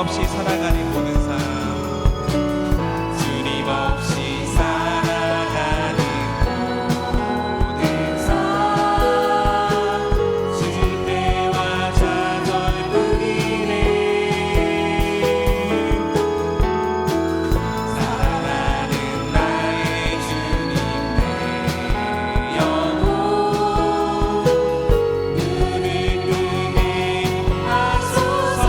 없이 살아가는 모든 삶, 주님 없이 살아가는 모든 삶, 실패와 좌절뿐이네. 사랑하는 나의 주님, 내 영혼 눈을 뜨게 하소서.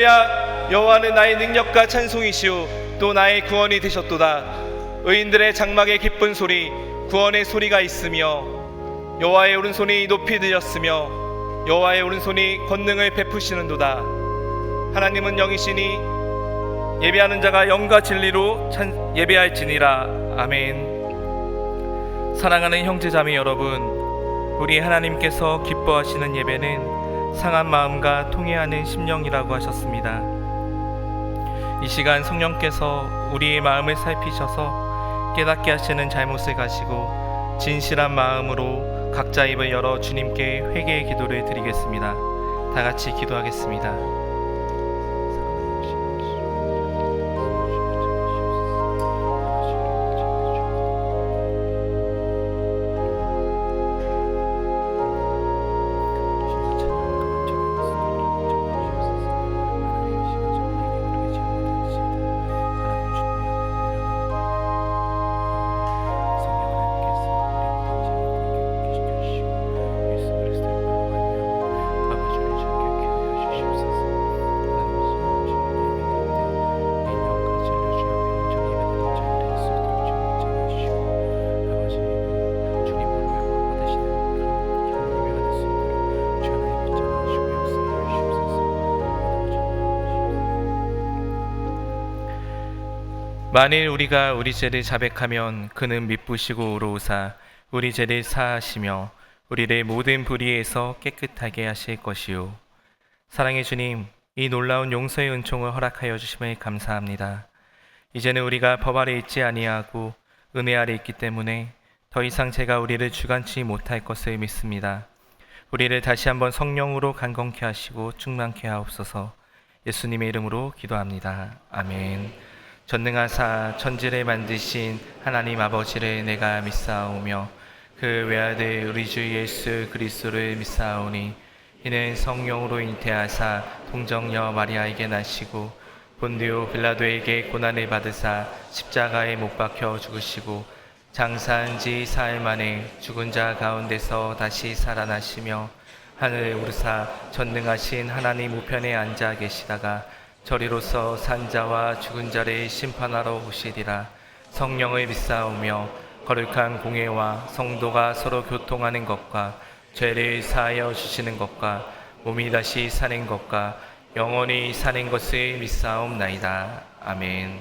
할렐루야. 여호와는 나의 능력과 찬송이시오 또 나의 구원이 되셨도다. 의인들의 장막에 기쁜 소리 구원의 소리가 있으며 여호와의 오른손이 높이 들렸으며 여호와의 오른손이 권능을 베푸시는도다. 하나님은 영이시니 예배하는 자가 영과 진리로 예배할지니라. 아멘. 사랑하는 형제자매 여러분, 우리 하나님께서 기뻐하시는 예배는 상한 마음과 통회하는 심령이라고 하셨습니다. 이 시간 성령께서 우리의 마음을 살피셔서 깨닫게 하시는 잘못을 가지고 진실한 마음으로 각자 입을 열어 주님께 회개의 기도를 드리겠습니다. 다 같이 기도하겠습니다. 만일 우리가 우리 죄를 자백하면 그는 미쁘시고 의로우사 우리 죄를 사하시며 우리를 모든 불의에서 깨끗하게 하실 것이요. 사랑의 주님, 이 놀라운 용서의 은총을 허락하여 주심을 감사합니다. 이제는 우리가 법 아래 있지 아니하고 은혜 아래 있기 때문에 더 이상 죄가 우리를 주관치 못할 것을 믿습니다. 우리를 다시 한번 성령으로 강건케 하시고 충만케 하옵소서. 예수님의 이름으로 기도합니다. 아멘. 전능하사 천지를 만드신 하나님 아버지를 내가 믿사오며 그 외아들 우리 주 예수 그리스도를 믿사오니 이는 성령으로 잉태하사 동정녀 마리아에게 나시고 본디오 빌라도에게 고난을 받으사 십자가에 못 박혀 죽으시고 장사한 지 사흘 만에 죽은 자 가운데서 다시 살아나시며 하늘에 오르사 전능하신 하나님 우편에 앉아 계시다가 저리로서 산자와 죽은 자를 심판하러 오시리라. 성령을 믿사오며 거룩한 공회와 성도가 서로 교통하는 것과 죄를 사하여 주시는 것과 몸이 다시 사는 것과 영원히 사는 것을 믿사옵나이다. 아멘.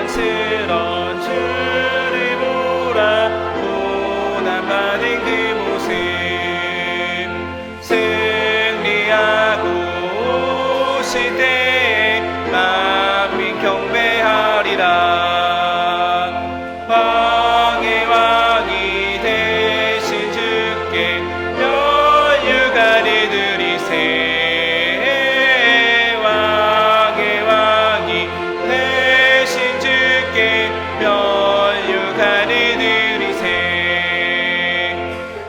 영광스러운 주를 보라. 고난받은 그 모습 승리하고 오실 때에 만민 경배하리라. 왕의 왕이 되신 주께 면류관을 드리세. 왕의 왕이 되신 주께 면류관을 드리세.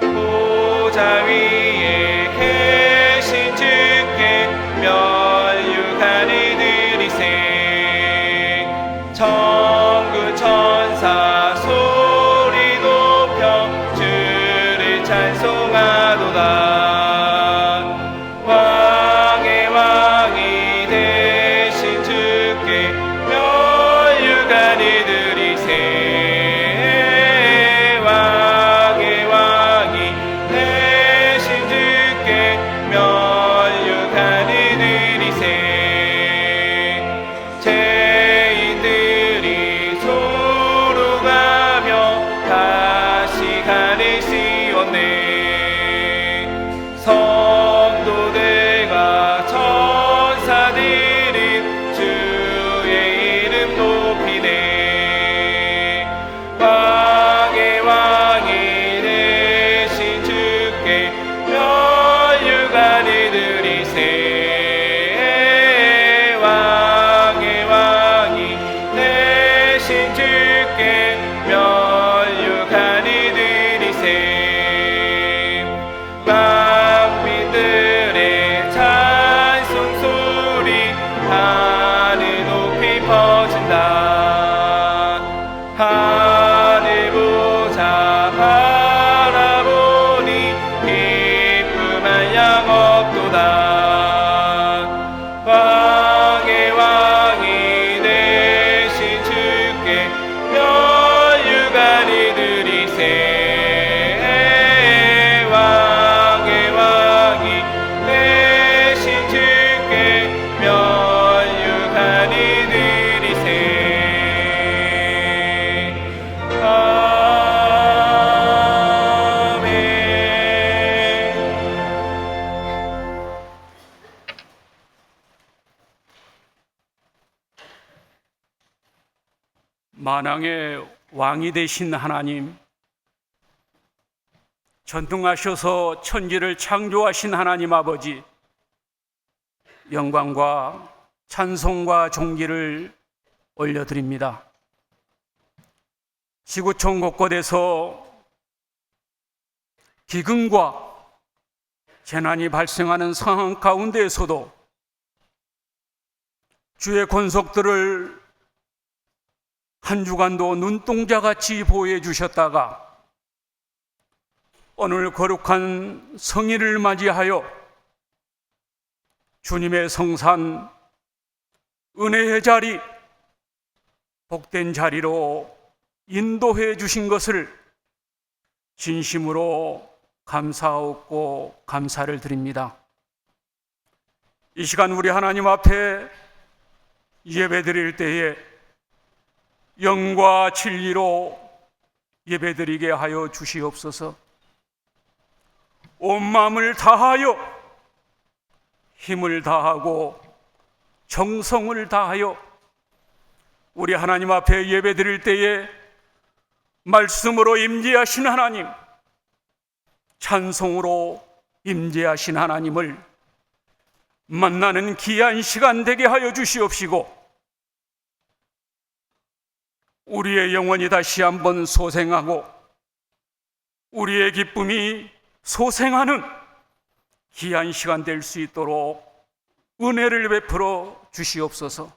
보좌 위에 계신 주께 면류관을 드리세. 천군 천사 소리 높여 주를 찬송하도다. 왕의 왕이 되신 주께 면류관을 드리세. 왕의 왕이 되신 주께 면류관을 드리세. 죄인들이 소로가며 다시 가를 씌웠네. 성도들과 천사들은 주의 이름 높이네. 왕의 왕이 되신 주께 면류관을 드리세. 왕의 왕이 되신 주께 면류관을 드리세. 만민들의 찬송 소리 하늘 높이 퍼진다. 만왕의 왕이 되신 하나님, 전능하셔서 천지를 창조하신 하나님 아버지, 영광과 찬송과 존귀를 올려드립니다. 지구촌 곳곳에서 기근과 재난이 발생하는 상황 가운데에서도 주의 권속들을 한 주간도 눈동자같이 보호해 주셨다가 오늘 거룩한 성일을 맞이하여 주님의 성산 은혜의 자리, 복된 자리로 인도해 주신 것을 진심으로 감사하고 감사를 드립니다. 이 시간 우리 하나님 앞에 예배드릴 때에 영과 진리로 예배드리게 하여 주시옵소서. 온 마음을 다하여 힘을 다하고 정성을 다하여 우리 하나님 앞에 예배드릴 때에 말씀으로 임재하신 하나님, 찬송으로 임재하신 하나님을 만나는 귀한 시간 되게 하여 주시옵시고, 우리의 영혼이 다시 한번 소생하고 우리의 기쁨이 소생하는 귀한 시간 될 수 있도록 은혜를 베풀어 주시옵소서.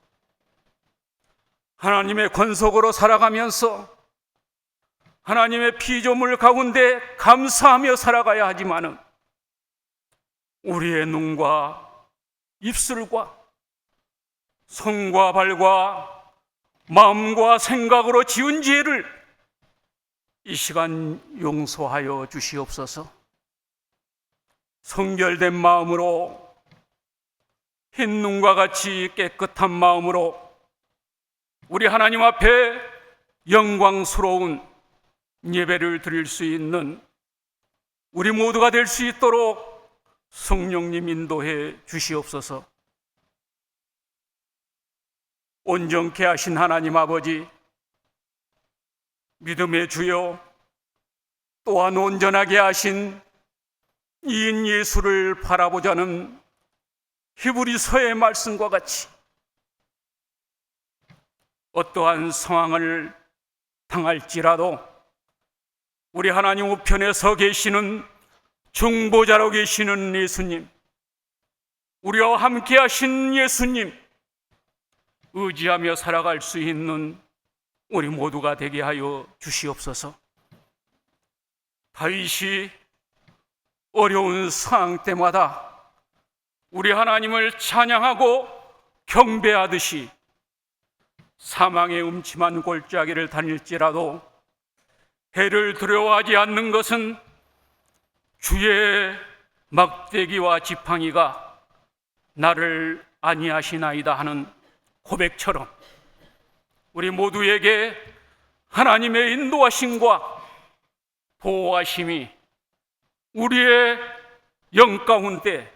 하나님의 권속으로 살아가면서 하나님의 피조물 가운데 감사하며 살아가야 하지만은 우리의 눈과 입술과 손과 발과 마음과 생각으로 지은 죄를 이 시간 용서하여 주시옵소서. 성결된 마음으로 흰 눈과 같이 깨끗한 마음으로 우리 하나님 앞에 영광스러운 예배를 드릴 수 있는 우리 모두가 될 수 있도록 성령님 인도해 주시옵소서. 온전케 하신 하나님 아버지, 믿음의 주여, 또한 온전하게 하신 이인 예수를 바라보자는 히브리서의 말씀과 같이 어떠한 상황을 당할지라도 우리 하나님 우편에 서 계시는 중보자로 계시는 예수님, 우리와 함께 하신 예수님 의지하며 살아갈 수 있는 우리 모두가 되게 하여 주시옵소서. 다윗이 어려운 상황 때마다 우리 하나님을 찬양하고 경배하듯이 사망의 음침한 골짜기를 다닐지라도 해를 두려워하지 않는 것은 주의 막대기와 지팡이가 나를 안위하시나이다 하는 고백처럼 우리 모두에게 하나님의 인도하심과 보호하심이 우리의 영 가운데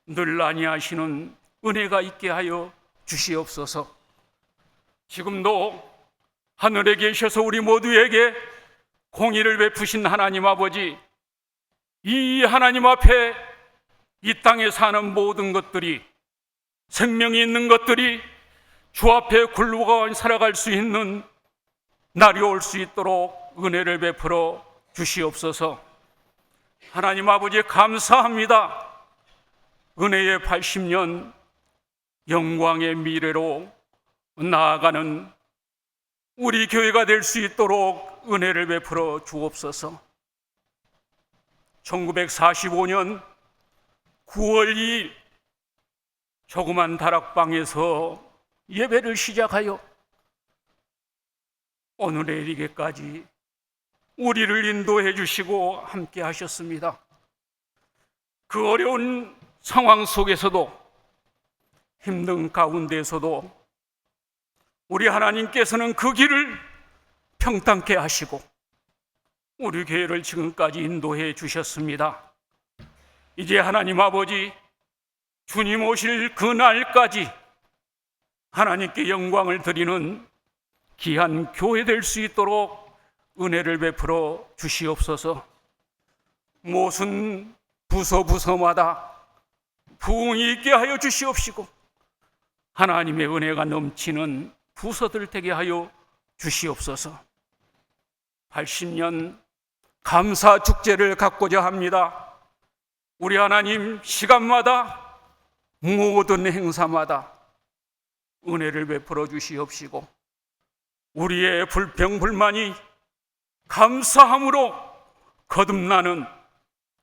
늘 안위하시는 은혜가 있게 하여 주시옵소서. 지금도 하늘에 계셔서 우리 모두에게 공의를 베푸신 하나님 아버지, 이 하나님 앞에 이 땅에 사는 모든 것들이, 생명이 있는 것들이 주 앞에 굴러가 살아갈 수 있는 날이 올 수 있도록 은혜를 베풀어 주시옵소서. 하나님 아버지 감사합니다. 은혜의 80년 영광의 미래로 나아가는 우리 교회가 될 수 있도록 은혜를 베풀어 주옵소서. 1945년 9월 2일 조그만 다락방에서 예배를 시작하여 오늘에 이르기까지 우리를 인도해 주시고 함께 하셨습니다. 그 어려운 상황 속에서도, 힘든 가운데에서도 우리 하나님께서는 그 길을 평탄케 하시고 우리 교회를 지금까지 인도해 주셨습니다. 이제 하나님 아버지, 주님 오실 그 날까지 하나님께 영광을 드리는 귀한 교회 될 수 있도록 은혜를 베풀어 주시옵소서. 모든 부서마다 부흥이 있게 하여 주시옵시고 하나님의 은혜가 넘치는 부서들 되게 하여 주시옵소서. 80년 감사 축제를 갖고자 합니다. 우리 하나님, 시간마다 모든 행사마다 은혜를 베풀어 주시옵시고 우리의 불평불만이 감사함으로 거듭나는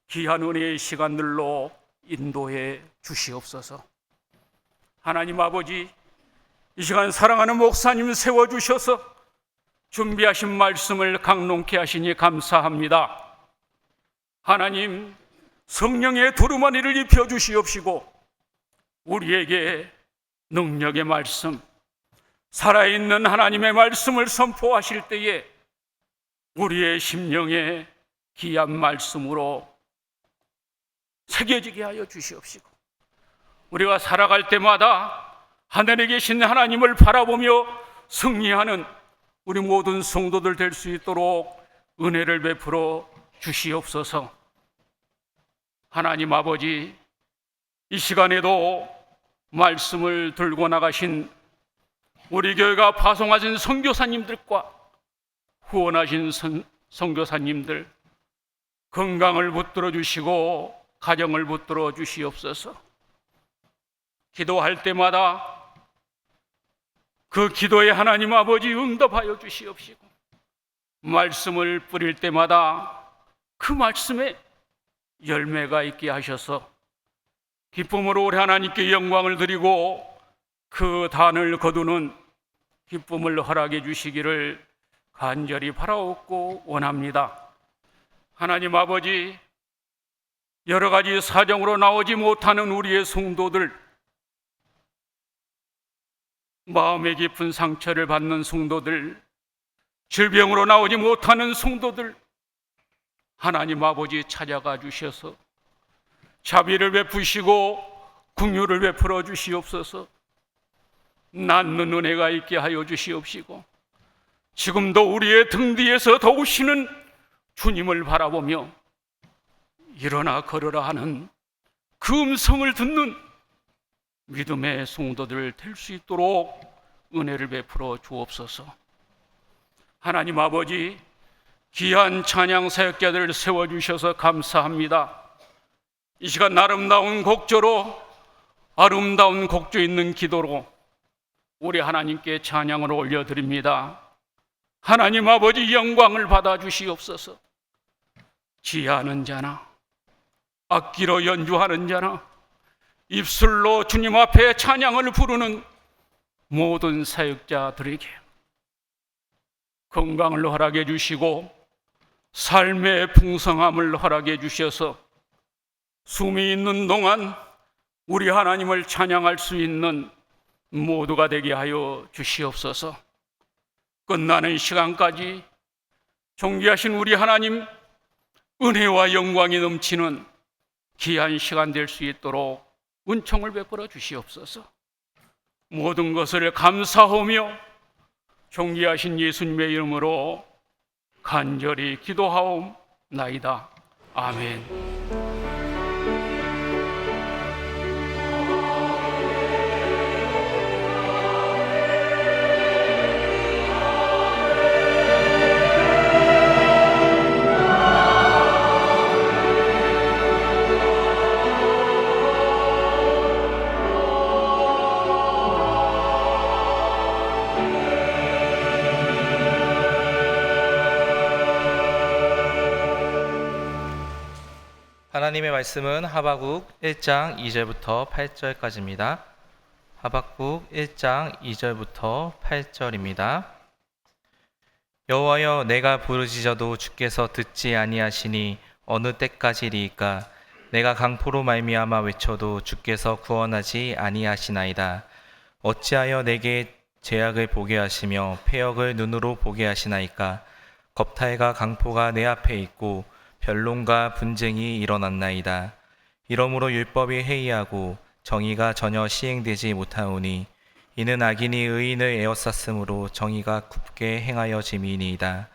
귀한 은혜의 시간들로 인도해 주시옵소서. 하나님 아버지, 이 시간 사랑하는 목사님 세워주셔서 준비하신 말씀을 강론케 하시니 감사합니다. 하나님, 성령의 두루마리를 입혀주시옵시고 우리에게 능력의 말씀, 살아있는 하나님의 말씀을 선포하실 때에 우리의 심령에 귀한 말씀으로 새겨지게 하여 주시옵시고 우리가 살아갈 때마다 하늘에 계신 하나님을 바라보며 승리하는 우리 모든 성도들 될 수 있도록 은혜를 베풀어 주시옵소서. 하나님 아버지, 이 시간에도 말씀을 들고 나가신 우리 교회가 파송하신 선교사님들과 후원하신 선교사님들 건강을 붙들어 주시고 가정을 붙들어 주시옵소서. 기도할 때마다 그 기도에 하나님 아버지 응답하여 주시옵시고 말씀을 뿌릴 때마다 그 말씀에 열매가 있게 하셔서 기쁨으로 우리 하나님께 영광을 드리고 그 단을 거두는 기쁨을 허락해 주시기를 간절히 바라옵고 원합니다. 하나님 아버지, 여러 가지 사정으로 나오지 못하는 우리의 성도들, 마음의 깊은 상처를 받는 성도들, 질병으로 나오지 못하는 성도들, 하나님 아버지 찾아가 주셔서 자비를 베푸시고 긍휼을 베풀어 주시옵소서. 낳는 은혜가 있게 하여 주시옵시고 지금도 우리의 등 뒤에서 도우시는 주님을 바라보며 일어나 걸으라 하는 그 음성을 듣는 믿음의 성도들 될 수 있도록 은혜를 베풀어 주옵소서. 하나님 아버지, 귀한 찬양 사역자들을 세워주셔서 감사합니다. 이 시간 아름다운 곡조로, 아름다운 곡조 있는 기도로 우리 하나님께 찬양을 올려드립니다. 하나님 아버지, 영광을 받아 주시옵소서. 지혜하는 자나 악기로 연주하는 자나 입술로 주님 앞에 찬양을 부르는 모든 사역자들에게 건강을 허락해 주시고 삶의 풍성함을 허락해 주셔서 숨이 있는 동안 우리 하나님을 찬양할 수 있는 모두가 되게 하여 주시옵소서. 끝나는 시간까지 존귀하신 우리 하나님 은혜와 영광이 넘치는 귀한 시간 될 수 있도록 은총을 베풀어 주시옵소서. 모든 것을 감사하며 존귀하신 예수님의 이름으로 간절히 기도하옵나이다. 아멘. 하나님의 말씀은 하박국 1장 2절부터 8절까지입니다. 하박국 1장 2절부터 8절입니다. 여호와여, 내가 부르짖어도 주께서 듣지 아니하시니 어느 때까지리이까? 내가 강포로 말미암아 외쳐도 주께서 구원하지 아니하시나이다. 어찌하여 내게 죄악을 보게 하시며 패역을 눈으로 보게 하시나이까? 겁탈과 강포가 내 앞에 있고 변론과 분쟁이 일어났나이다. 이러므로 율법이 해이하고 정의가 전혀 시행되지 못하오니 이는 악인이 의인을 에워쌌으므로 정의가 굽게 행하여짐이니이다.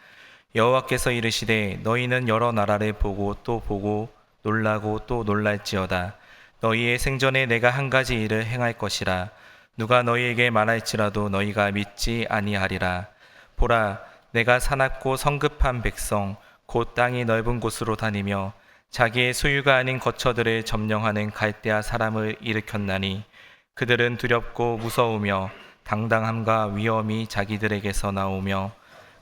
여호와께서 이르시되 너희는 여러 나라를 보고 또 보고 놀라고 또 놀랄지어다. 너희의 생전에 내가 한 가지 일을 행할 것이라. 누가 너희에게 말할지라도 너희가 믿지 아니하리라. 보라, 내가 사납고 성급한 백성 곧 땅이 넓은 곳으로 다니며 자기의 소유가 아닌 거처들을 점령하는 갈대아 사람을 일으켰나니 그들은 두렵고 무서우며 당당함과 위엄이 자기들에게서 나오며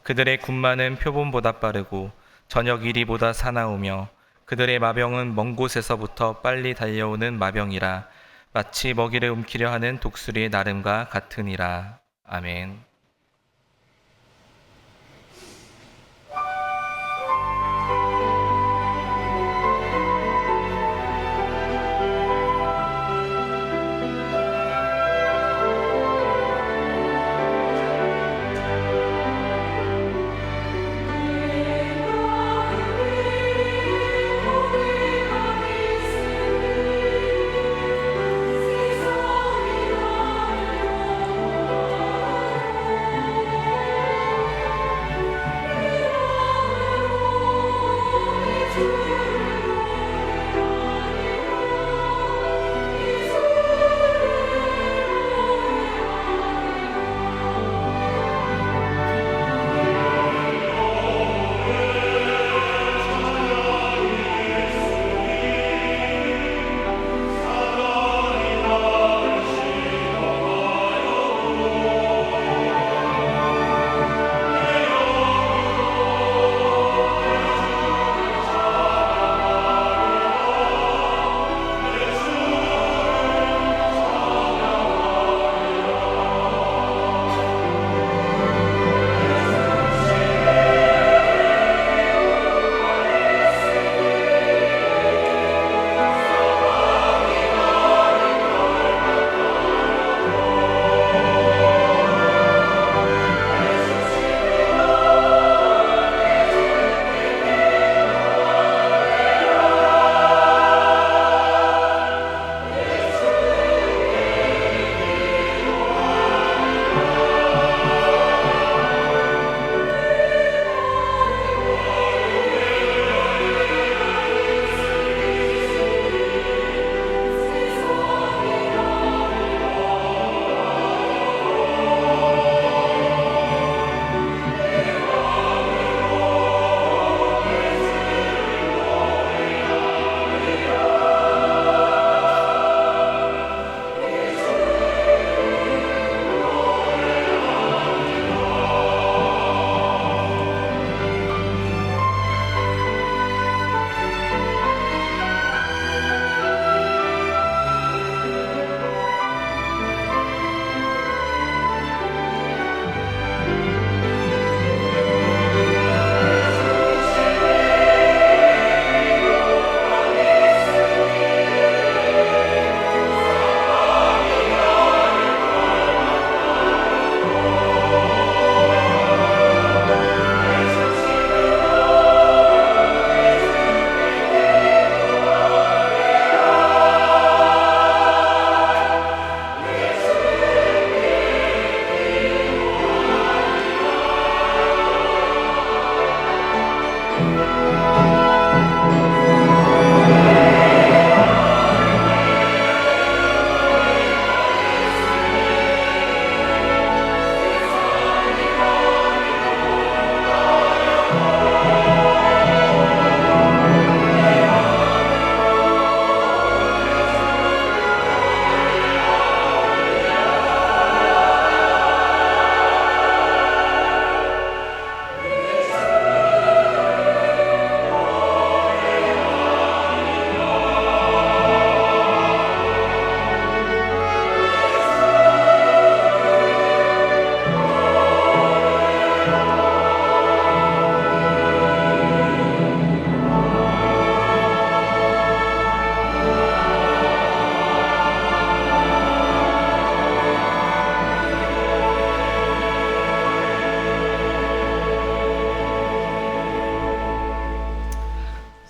그들의 군마는 표범보다 빠르고 저녁 이리보다 사나우며 그들의 마병은 먼 곳에서부터 빨리 달려오는 마병이라. 마치 먹이를 움키려 하는 독수리의 나름과 같으니라. 아멘.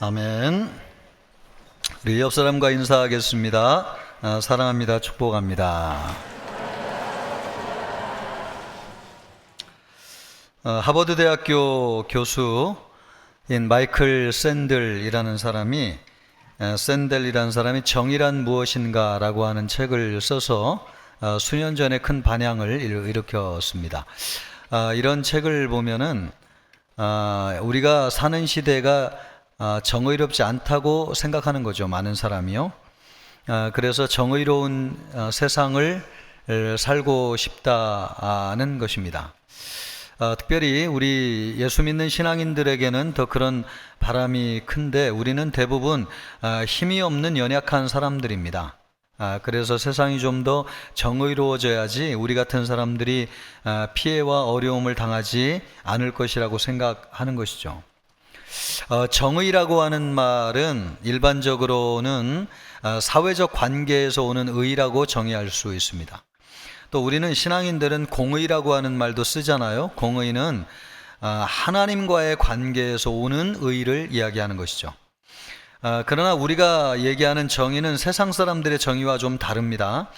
아멘. 우리 옆 사람과 인사하겠습니다. 사랑합니다. 축복합니다. 하버드 대학교 교수인 마이클 샌델이라는 사람이 정의란 무엇인가라고 하는 책을 써서 수년 전에 큰 반향을 일으켰습니다. 이런 책을 보면은 우리가 사는 시대가 정의롭지 않다고 생각하는 거죠. 많은 사람이요. 그래서 정의로운 세상을 살고 싶다는 것입니다. 특별히 우리 예수 믿는 신앙인들에게는 더 그런 바람이 큰데 우리는 대부분 힘이 없는 연약한 사람들입니다. 그래서 세상이 좀 더 정의로워져야지 우리 같은 사람들이 피해와 어려움을 당하지 않을 것이라고 생각하는 것이죠. 정의라고 하는 말은 일반적으로는 사회적 관계에서 오는 의라고 정의할 수 있습니다. 또 우리는 신앙인들은 공의라고 하는 말도 쓰잖아요. 공의는 하나님과의 관계에서 오는 의를 이야기하는 것이죠. 그러나 우리가 얘기하는 정의는 세상 사람들의 정의와 좀 다릅니다.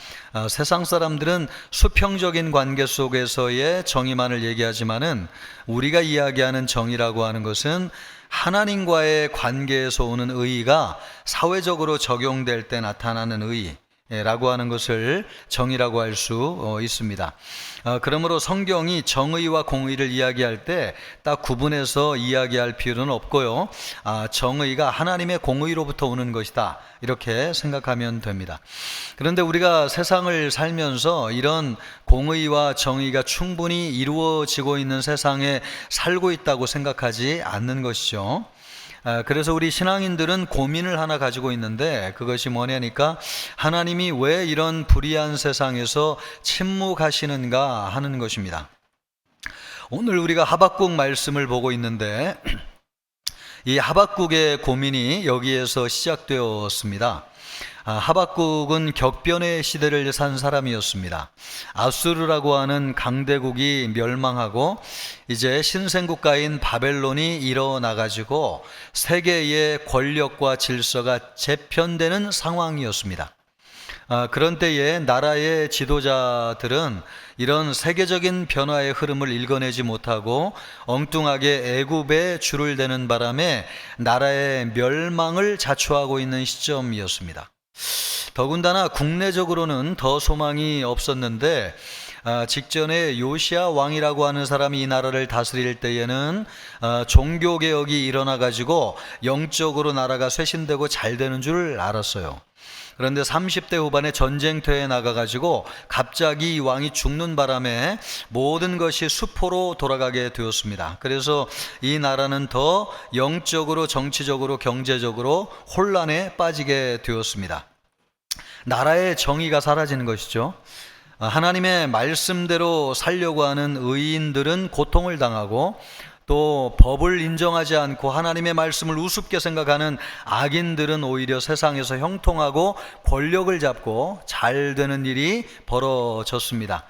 세상 사람들은 수평적인 관계 속에서의 정의만을 얘기하지만은 우리가 이야기하는 정의라고 하는 것은 하나님과의 관계에서 오는 의의가 사회적으로 적용될 때 나타나는 의의라고 하는 것을 정의라고 할 수 있습니다. 그러므로 성경이 정의와 공의를 이야기할 때 딱 구분해서 이야기할 필요는 없고요. 정의가 하나님의 공의로부터 오는 것이다, 이렇게 생각하면 됩니다. 그런데 우리가 세상을 살면서 이런 공의와 정의가 충분히 이루어지고 있는 세상에 살고 있다고 생각하지 않는 것이죠. 그래서 우리 신앙인들은 고민을 하나 가지고 있는데 그것이 뭐냐니까 하나님이 왜 이런 불의한 세상에서 침묵하시는가 하는 것입니다. 오늘 우리가 하박국 말씀을 보고 있는데 이 하박국의 고민이 여기에서 시작되었습니다. 하박국은 격변의 시대를 산 사람이었습니다. 아수르라고 하는 강대국이 멸망하고 이제 신생국가인 바벨론이 일어나가지고 세계의 권력과 질서가 재편되는 상황이었습니다. 그런 때에 나라의 지도자들은 이런 세계적인 변화의 흐름을 읽어내지 못하고 엉뚱하게 애굽에 줄을 대는 바람에 나라의 멸망을 자초하고 있는 시점이었습니다. 더군다나 국내적으로는 더 소망이 없었는데 직전에 요시야 왕이라고 하는 사람이 이 나라를 다스릴 때에는 종교개혁이 일어나가지고 영적으로 나라가 쇄신되고 잘 되는 줄 알았어요. 그런데 30대 후반에 전쟁터에 나가가지고 갑자기 이 왕이 죽는 바람에 모든 것이 수포로 돌아가게 되었습니다. 그래서 이 나라는 더 영적으로, 정치적으로, 경제적으로 혼란에 빠지게 되었습니다. 나라의 정의가 사라지는 것이죠. 하나님의 말씀대로 살려고 하는 의인들은 고통을 당하고 또 법을 인정하지 않고 하나님의 말씀을 우습게 생각하는 악인들은 오히려 세상에서 형통하고 권력을 잡고 잘 되는 일이 벌어졌습니다.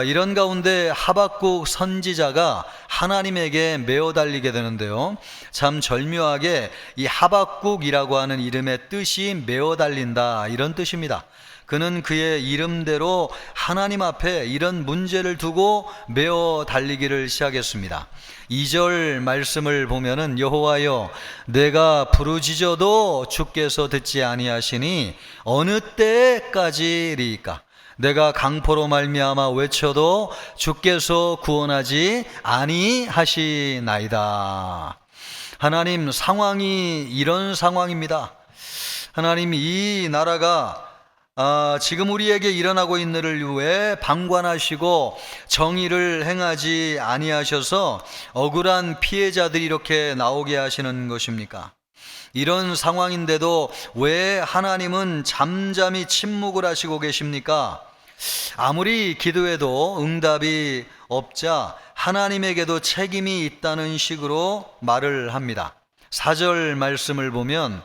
이런 가운데 하박국 선지자가 하나님에게 메어 달리게 되는데요. 참 절묘하게 이 하박국이라고 하는 이름의 뜻이 메어 달린다, 이런 뜻입니다. 그는 그의 이름대로 하나님 앞에 이런 문제를 두고 메어 달리기를 시작했습니다. 2절 말씀을 보면은 여호와여 내가 부르짖어도 주께서 듣지 아니하시니 어느 때까지리까? 내가 강포로 말미암아 외쳐도 주께서 구원하지 아니하시나이다. 하나님, 상황이 이런 상황입니다. 하나님, 이 나라가 지금 우리에게 일어나고 있는 일을 왜 방관하시고 정의를 행하지 아니하셔서 억울한 피해자들이 이렇게 나오게 하시는 것입니까? 이런 상황인데도 왜 하나님은 잠잠히 침묵을 하시고 계십니까? 아무리 기도해도 응답이 없자 하나님에게도 책임이 있다는 식으로 말을 합니다. 4절 말씀을 보면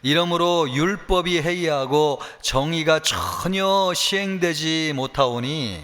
이러므로 율법이 해이하고 정의가 전혀 시행되지 못하오니,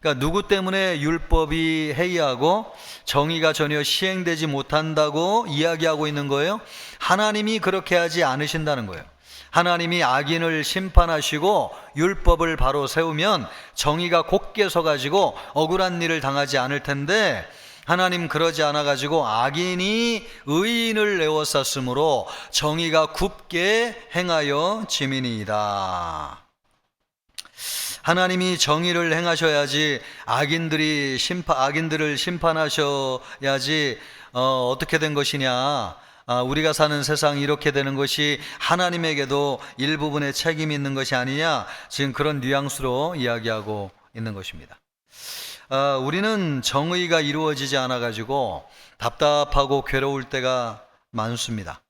그러니까 누구 때문에 율법이 해이하고 정의가 전혀 시행되지 못한다고 이야기하고 있는 거예요? 하나님이 그렇게 하지 않으신다는 거예요. 하나님이 악인을 심판하시고 율법을 바로 세우면 정의가 곧게 서가지고 억울한 일을 당하지 않을 텐데 하나님 그러지 않아 가지고 악인이 의인을 에워쌌으므로 정의가 굽게 행하여 지민이이다. 하나님이 정의를 행하셔야지 악인들을 심판하셔야지 어떻게 된 것이냐? 우리가 사는 세상이 이렇게 되는 것이 하나님에게도 일부분의 책임이 있는 것이 아니냐? 지금 그런 뉘앙스로 이야기하고 있는 것입니다. 우리는 정의가 이루어지지 않아 가지고 답답하고 괴로울 때가 많습니다.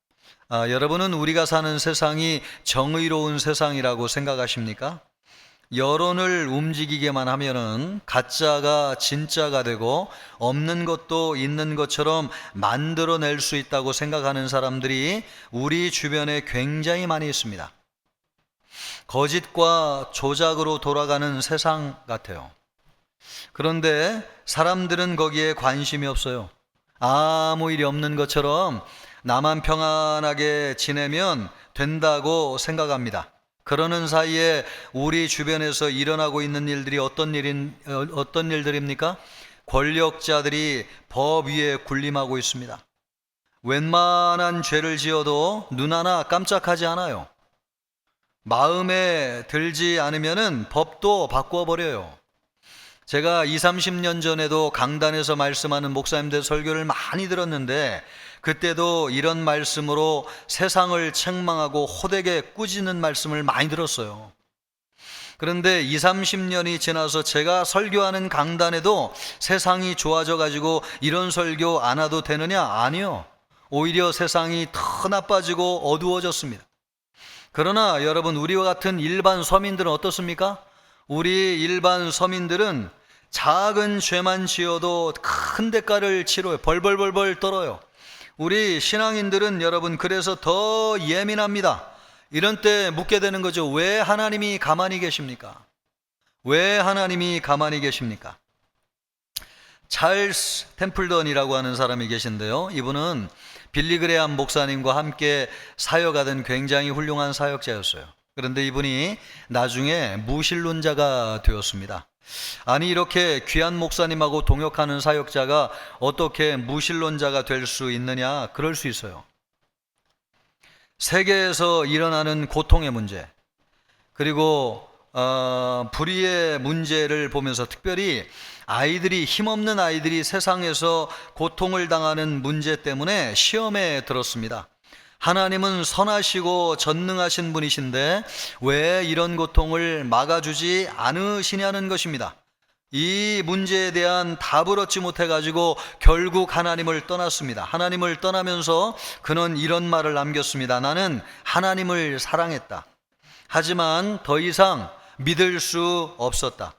여러분은 우리가 사는 세상이 정의로운 세상이라고 생각하십니까? 여론을 움직이게만 하면은 가짜가 진짜가 되고 없는 것도 있는 것처럼 만들어낼 수 있다고 생각하는 사람들이 우리 주변에 굉장히 많이 있습니다. 거짓과 조작으로 돌아가는 세상 같아요. 그런데 사람들은 거기에 관심이 없어요. 아무 일이 없는 것처럼 나만 평안하게 지내면 된다고 생각합니다. 그러는 사이에 우리 주변에서 일어나고 있는 일들이 어떤 일들입니까? 권력자들이 법 위에 군림하고 있습니다. 웬만한 죄를 지어도 눈 하나 깜짝하지 않아요. 마음에 들지 않으면은 법도 바꿔버려요. 제가 20-30년 전에도 강단에서 말씀하는 목사님들 설교를 많이 들었는데 그때도 이런 말씀으로 세상을 책망하고 호되게 꾸짖는 말씀을 많이 들었어요. 그런데 20-30년이 지나서 제가 설교하는 강단에도 세상이 좋아져 가지고 이런 설교 안 해도 되느냐? 아니요. 오히려 세상이 더 나빠지고 어두워졌습니다. 그러나 여러분, 우리와 같은 일반 서민들은 어떻습니까? 우리 일반 서민들은 작은 죄만 지어도 큰 대가를 치러요. 벌벌벌벌 떨어요. 우리 신앙인들은 여러분 그래서 더 예민합니다. 이런 때 묻게 되는 거죠. 왜 하나님이 가만히 계십니까? 왜 하나님이 가만히 계십니까? 찰스 템플던이라고 하는 사람이 계신데요. 이분은 빌리그레암 목사님과 함께 사역하던 굉장히 훌륭한 사역자였어요. 그런데 이분이 나중에 무신론자가 되었습니다. 아니, 이렇게 귀한 목사님하고 동역하는 사역자가 어떻게 무신론자가 될 수 있느냐? 그럴 수 있어요. 세계에서 일어나는 고통의 문제, 그리고 불의의 문제를 보면서 특별히 힘없는 아이들이 세상에서 고통을 당하는 문제 때문에 시험에 들었습니다. 하나님은 선하시고 전능하신 분이신데 왜 이런 고통을 막아주지 않으시냐는 것입니다. 이 문제에 대한 답을 얻지 못해가지고 결국 하나님을 떠났습니다. 하나님을 떠나면서 그는 이런 말을 남겼습니다. 나는 하나님을 사랑했다. 하지만 더 이상 믿을 수 없었다.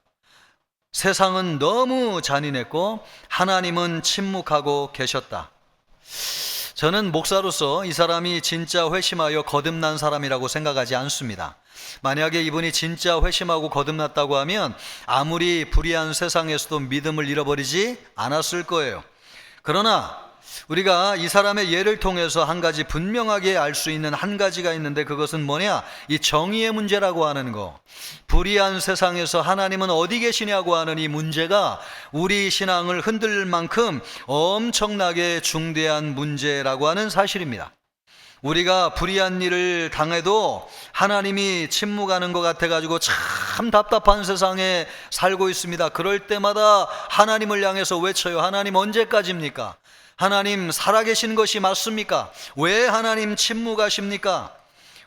세상은 너무 잔인했고 하나님은 침묵하고 계셨다. 저는 목사로서 이 사람이 진짜 회심하여 거듭난 사람이라고 생각하지 않습니다. 만약에 이분이 진짜 회심하고 거듭났다고 하면 아무리 불의한 세상에서도 믿음을 잃어버리지 않았을 거예요. 그러나 우리가 이 사람의 예를 통해서 한 가지 분명하게 알 수 있는 한 가지가 있는데, 그것은 뭐냐? 이 정의의 문제라고 하는 거. 불의한 세상에서 하나님은 어디 계시냐고 하는 이 문제가 우리 신앙을 흔들 만큼 엄청나게 중대한 문제라고 하는 사실입니다. 우리가 불의한 일을 당해도 하나님이 침묵하는 것 같아가지고 참 답답한 세상에 살고 있습니다. 그럴 때마다 하나님을 향해서 외쳐요. 하나님 언제까지입니까? 하나님 살아계신 것이 맞습니까? 왜 하나님 침묵하십니까?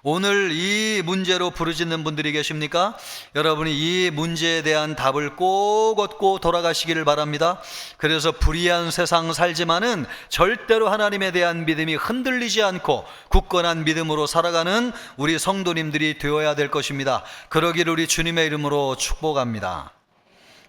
오늘 이 문제로 부르짖는 분들이 계십니까? 여러분이 이 문제에 대한 답을 꼭 얻고 돌아가시기를 바랍니다. 그래서 불의한 세상 살지만은 절대로 하나님에 대한 믿음이 흔들리지 않고 굳건한 믿음으로 살아가는 우리 성도님들이 되어야 될 것입니다. 그러기를 우리 주님의 이름으로 축복합니다.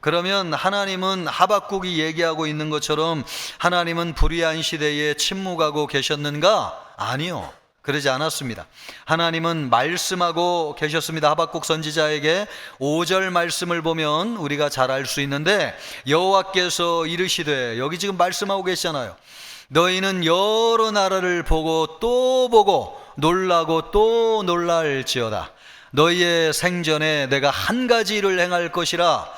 그러면 하나님은 하박국이 얘기하고 있는 것처럼 하나님은 불의한 시대에 침묵하고 계셨는가? 아니요. 그러지 않았습니다. 하나님은 말씀하고 계셨습니다. 하박국 선지자에게 5절 말씀을 보면 우리가 잘 알 수 있는데, 여호와께서 이르시되, 여기 지금 말씀하고 계시잖아요. 너희는 여러 나라를 보고 또 보고 놀라고 또 놀랄지어다. 너희의 생전에 내가 한 가지 일을 행할 것이라.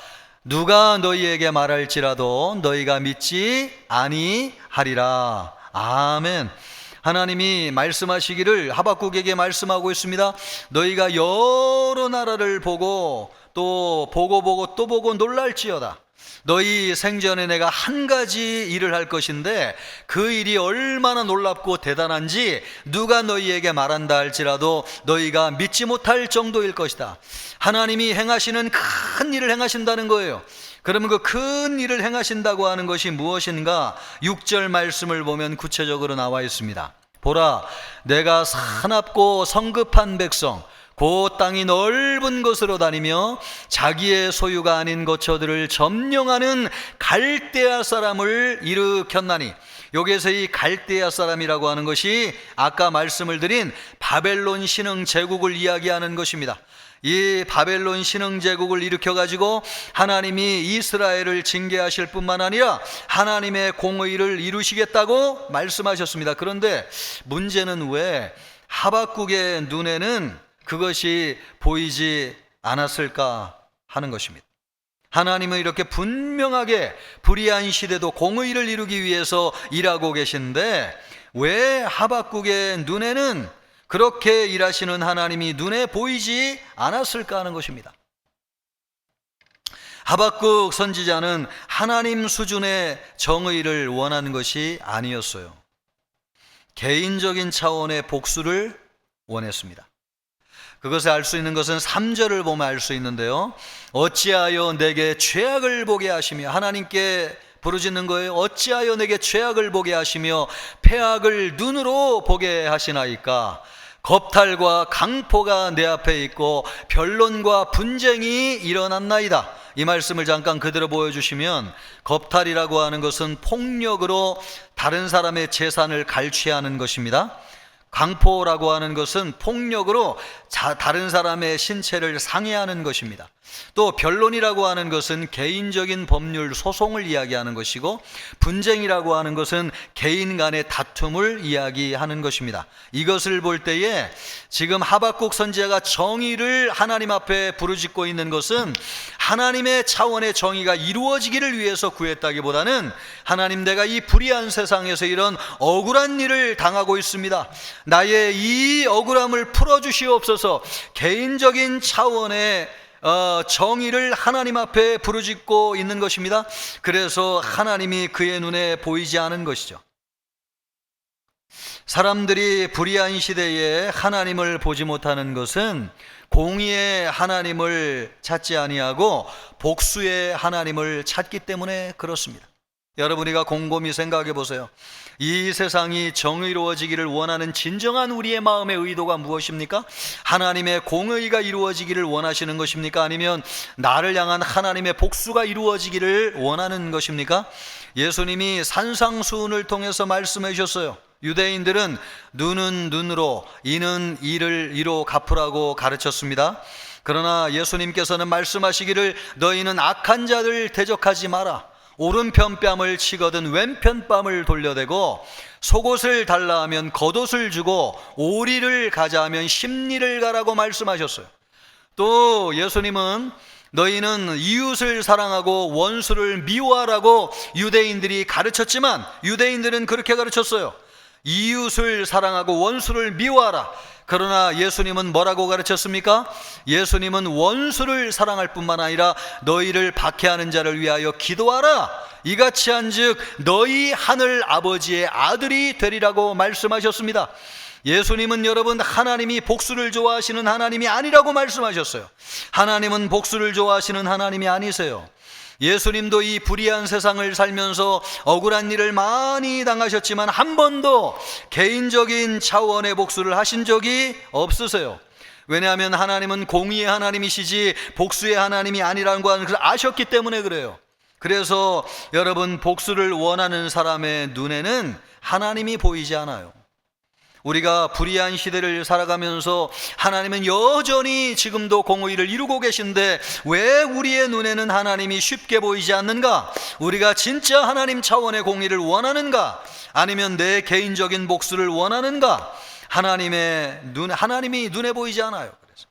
누가 너희에게 말할지라도 너희가 믿지 아니하리라. 아멘. 하나님이 말씀하시기를 하박국에게 말씀하고 있습니다. 너희가 여러 나라를 보고 또 보고 놀랄지어다. 너희 생전에 내가 한 가지 일을 할 것인데 그 일이 얼마나 놀랍고 대단한지 누가 너희에게 말한다 할지라도 너희가 믿지 못할 정도일 것이다. 하나님이 행하시는 큰 일을 행하신다는 거예요. 그러면 그 큰 일을 행하신다고 하는 것이 무엇인가? 6절 말씀을 보면 구체적으로 나와 있습니다. 보라, 내가 사납고 성급한 백성 곧 땅이 넓은 곳으로 다니며 자기의 소유가 아닌 거처들을 점령하는 갈대아 사람을 일으켰나니. 여기에서 이 갈대아 사람이라고 하는 것이 아까 말씀을 드린 바벨론 신흥 제국을 이야기하는 것입니다. 이 바벨론 신흥 제국을 일으켜가지고 하나님이 이스라엘을 징계하실 뿐만 아니라 하나님의 공의를 이루시겠다고 말씀하셨습니다. 그런데 문제는 왜 하박국의 눈에는 그것이 보이지 않았을까 하는 것입니다. 하나님은 이렇게 분명하게 불의한 시대도 공의를 이루기 위해서 일하고 계신데 왜 하박국의 눈에는 그렇게 일하시는 하나님이 눈에 보이지 않았을까 하는 것입니다. 하박국 선지자는 하나님 수준의 정의를 원하는 것이 아니었어요. 개인적인 차원의 복수를 원했습니다. 그것을 알 수 있는 것은 3절을 보면 알 수 있는데요. 어찌하여 내게 죄악을 보게 하시며, 하나님께 부르짖는 거예요. 어찌하여 내게 죄악을 보게 하시며 패악을 눈으로 보게 하시나이까. 겁탈과 강포가 내 앞에 있고 변론과 분쟁이 일어났나이다. 이 말씀을 잠깐 그대로 보여주시면, 겁탈이라고 하는 것은 폭력으로 다른 사람의 재산을 갈취하는 것입니다. 강포라고 하는 것은 폭력으로 다른 사람의 신체를 상해하는 것입니다. 또 변론이라고 하는 것은 개인적인 법률 소송을 이야기하는 것이고, 분쟁이라고 하는 것은 개인 간의 다툼을 이야기하는 것입니다. 이것을 볼 때에 지금 하박국 선지자가 정의를 하나님 앞에 부르짖고 있는 것은 하나님의 차원의 정의가 이루어지기를 위해서 구했다기보다는, 하나님, 내가 이 불의한 세상에서 이런 억울한 일을 당하고 있습니다. 나의 이 억울함을 풀어주시옵소서. 개인적인 차원의 정의를 하나님 앞에 부르짖고 있는 것입니다. 그래서 하나님이 그의 눈에 보이지 않은 것이죠. 사람들이 불의한 시대에 하나님을 보지 못하는 것은 공의의 하나님을 찾지 아니하고 복수의 하나님을 찾기 때문에 그렇습니다. 여러분이가 곰곰이 생각해 보세요. 이 세상이 정의로워지기를 원하는 진정한 우리의 마음의 의도가 무엇입니까? 하나님의 공의가 이루어지기를 원하시는 것입니까? 아니면 나를 향한 하나님의 복수가 이루어지기를 원하는 것입니까? 예수님이 산상수훈을 통해서 말씀해 주셨어요. 유대인들은 눈은 눈으로, 이는 이를 이로 갚으라고 가르쳤습니다. 그러나 예수님께서는 말씀하시기를 너희는 악한 자들 대적하지 마라. 오른편 뺨을 치거든 왼편 뺨을 돌려대고, 속옷을 달라 하면 겉옷을 주고 오리를 가자 하면 십리를 가라고 말씀하셨어요. 또 예수님은 너희는 이웃을 사랑하고 원수를 미워하라고 유대인들이 가르쳤지만, 유대인들은 그렇게 가르쳤어요. 이웃을 사랑하고 원수를 미워하라. 그러나 예수님은 뭐라고 가르쳤습니까? 예수님은 원수를 사랑할 뿐만 아니라 너희를 박해하는 자를 위하여 기도하라. 이같이 한즉 너희 하늘 아버지의 아들이 되리라고 말씀하셨습니다. 예수님은 여러분, 하나님이 복수를 좋아하시는 하나님이 아니라고 말씀하셨어요. 하나님은 복수를 좋아하시는 하나님이 아니세요. 예수님도 이 불의한 세상을 살면서 억울한 일을 많이 당하셨지만 한 번도 개인적인 차원의 복수를 하신 적이 없으세요. 왜냐하면 하나님은 공의의 하나님이시지 복수의 하나님이 아니라는 걸 아셨기 때문에 그래요. 그래서 여러분, 복수를 원하는 사람의 눈에는 하나님이 보이지 않아요. 우리가 불의한 시대를 살아가면서 하나님은 여전히 지금도 공의를 이루고 계신데 왜 우리의 눈에는 하나님이 쉽게 보이지 않는가? 우리가 진짜 하나님 차원의 공의를 원하는가? 아니면 내 개인적인 복수를 원하는가? 하나님이 눈에 보이지 않아요. 그래서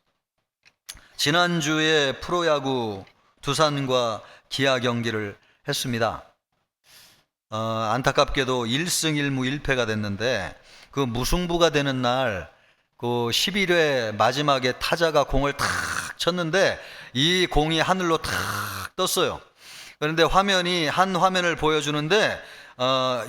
지난주에 프로야구 두산과 기아 경기를 했습니다. 안타깝게도 1승 1무 1패가 됐는데 그 무승부가 되는 날 그 11회 마지막에 타자가 공을 탁 쳤는데 이 공이 하늘로 탁 떴어요. 그런데 한 화면을 보여주는데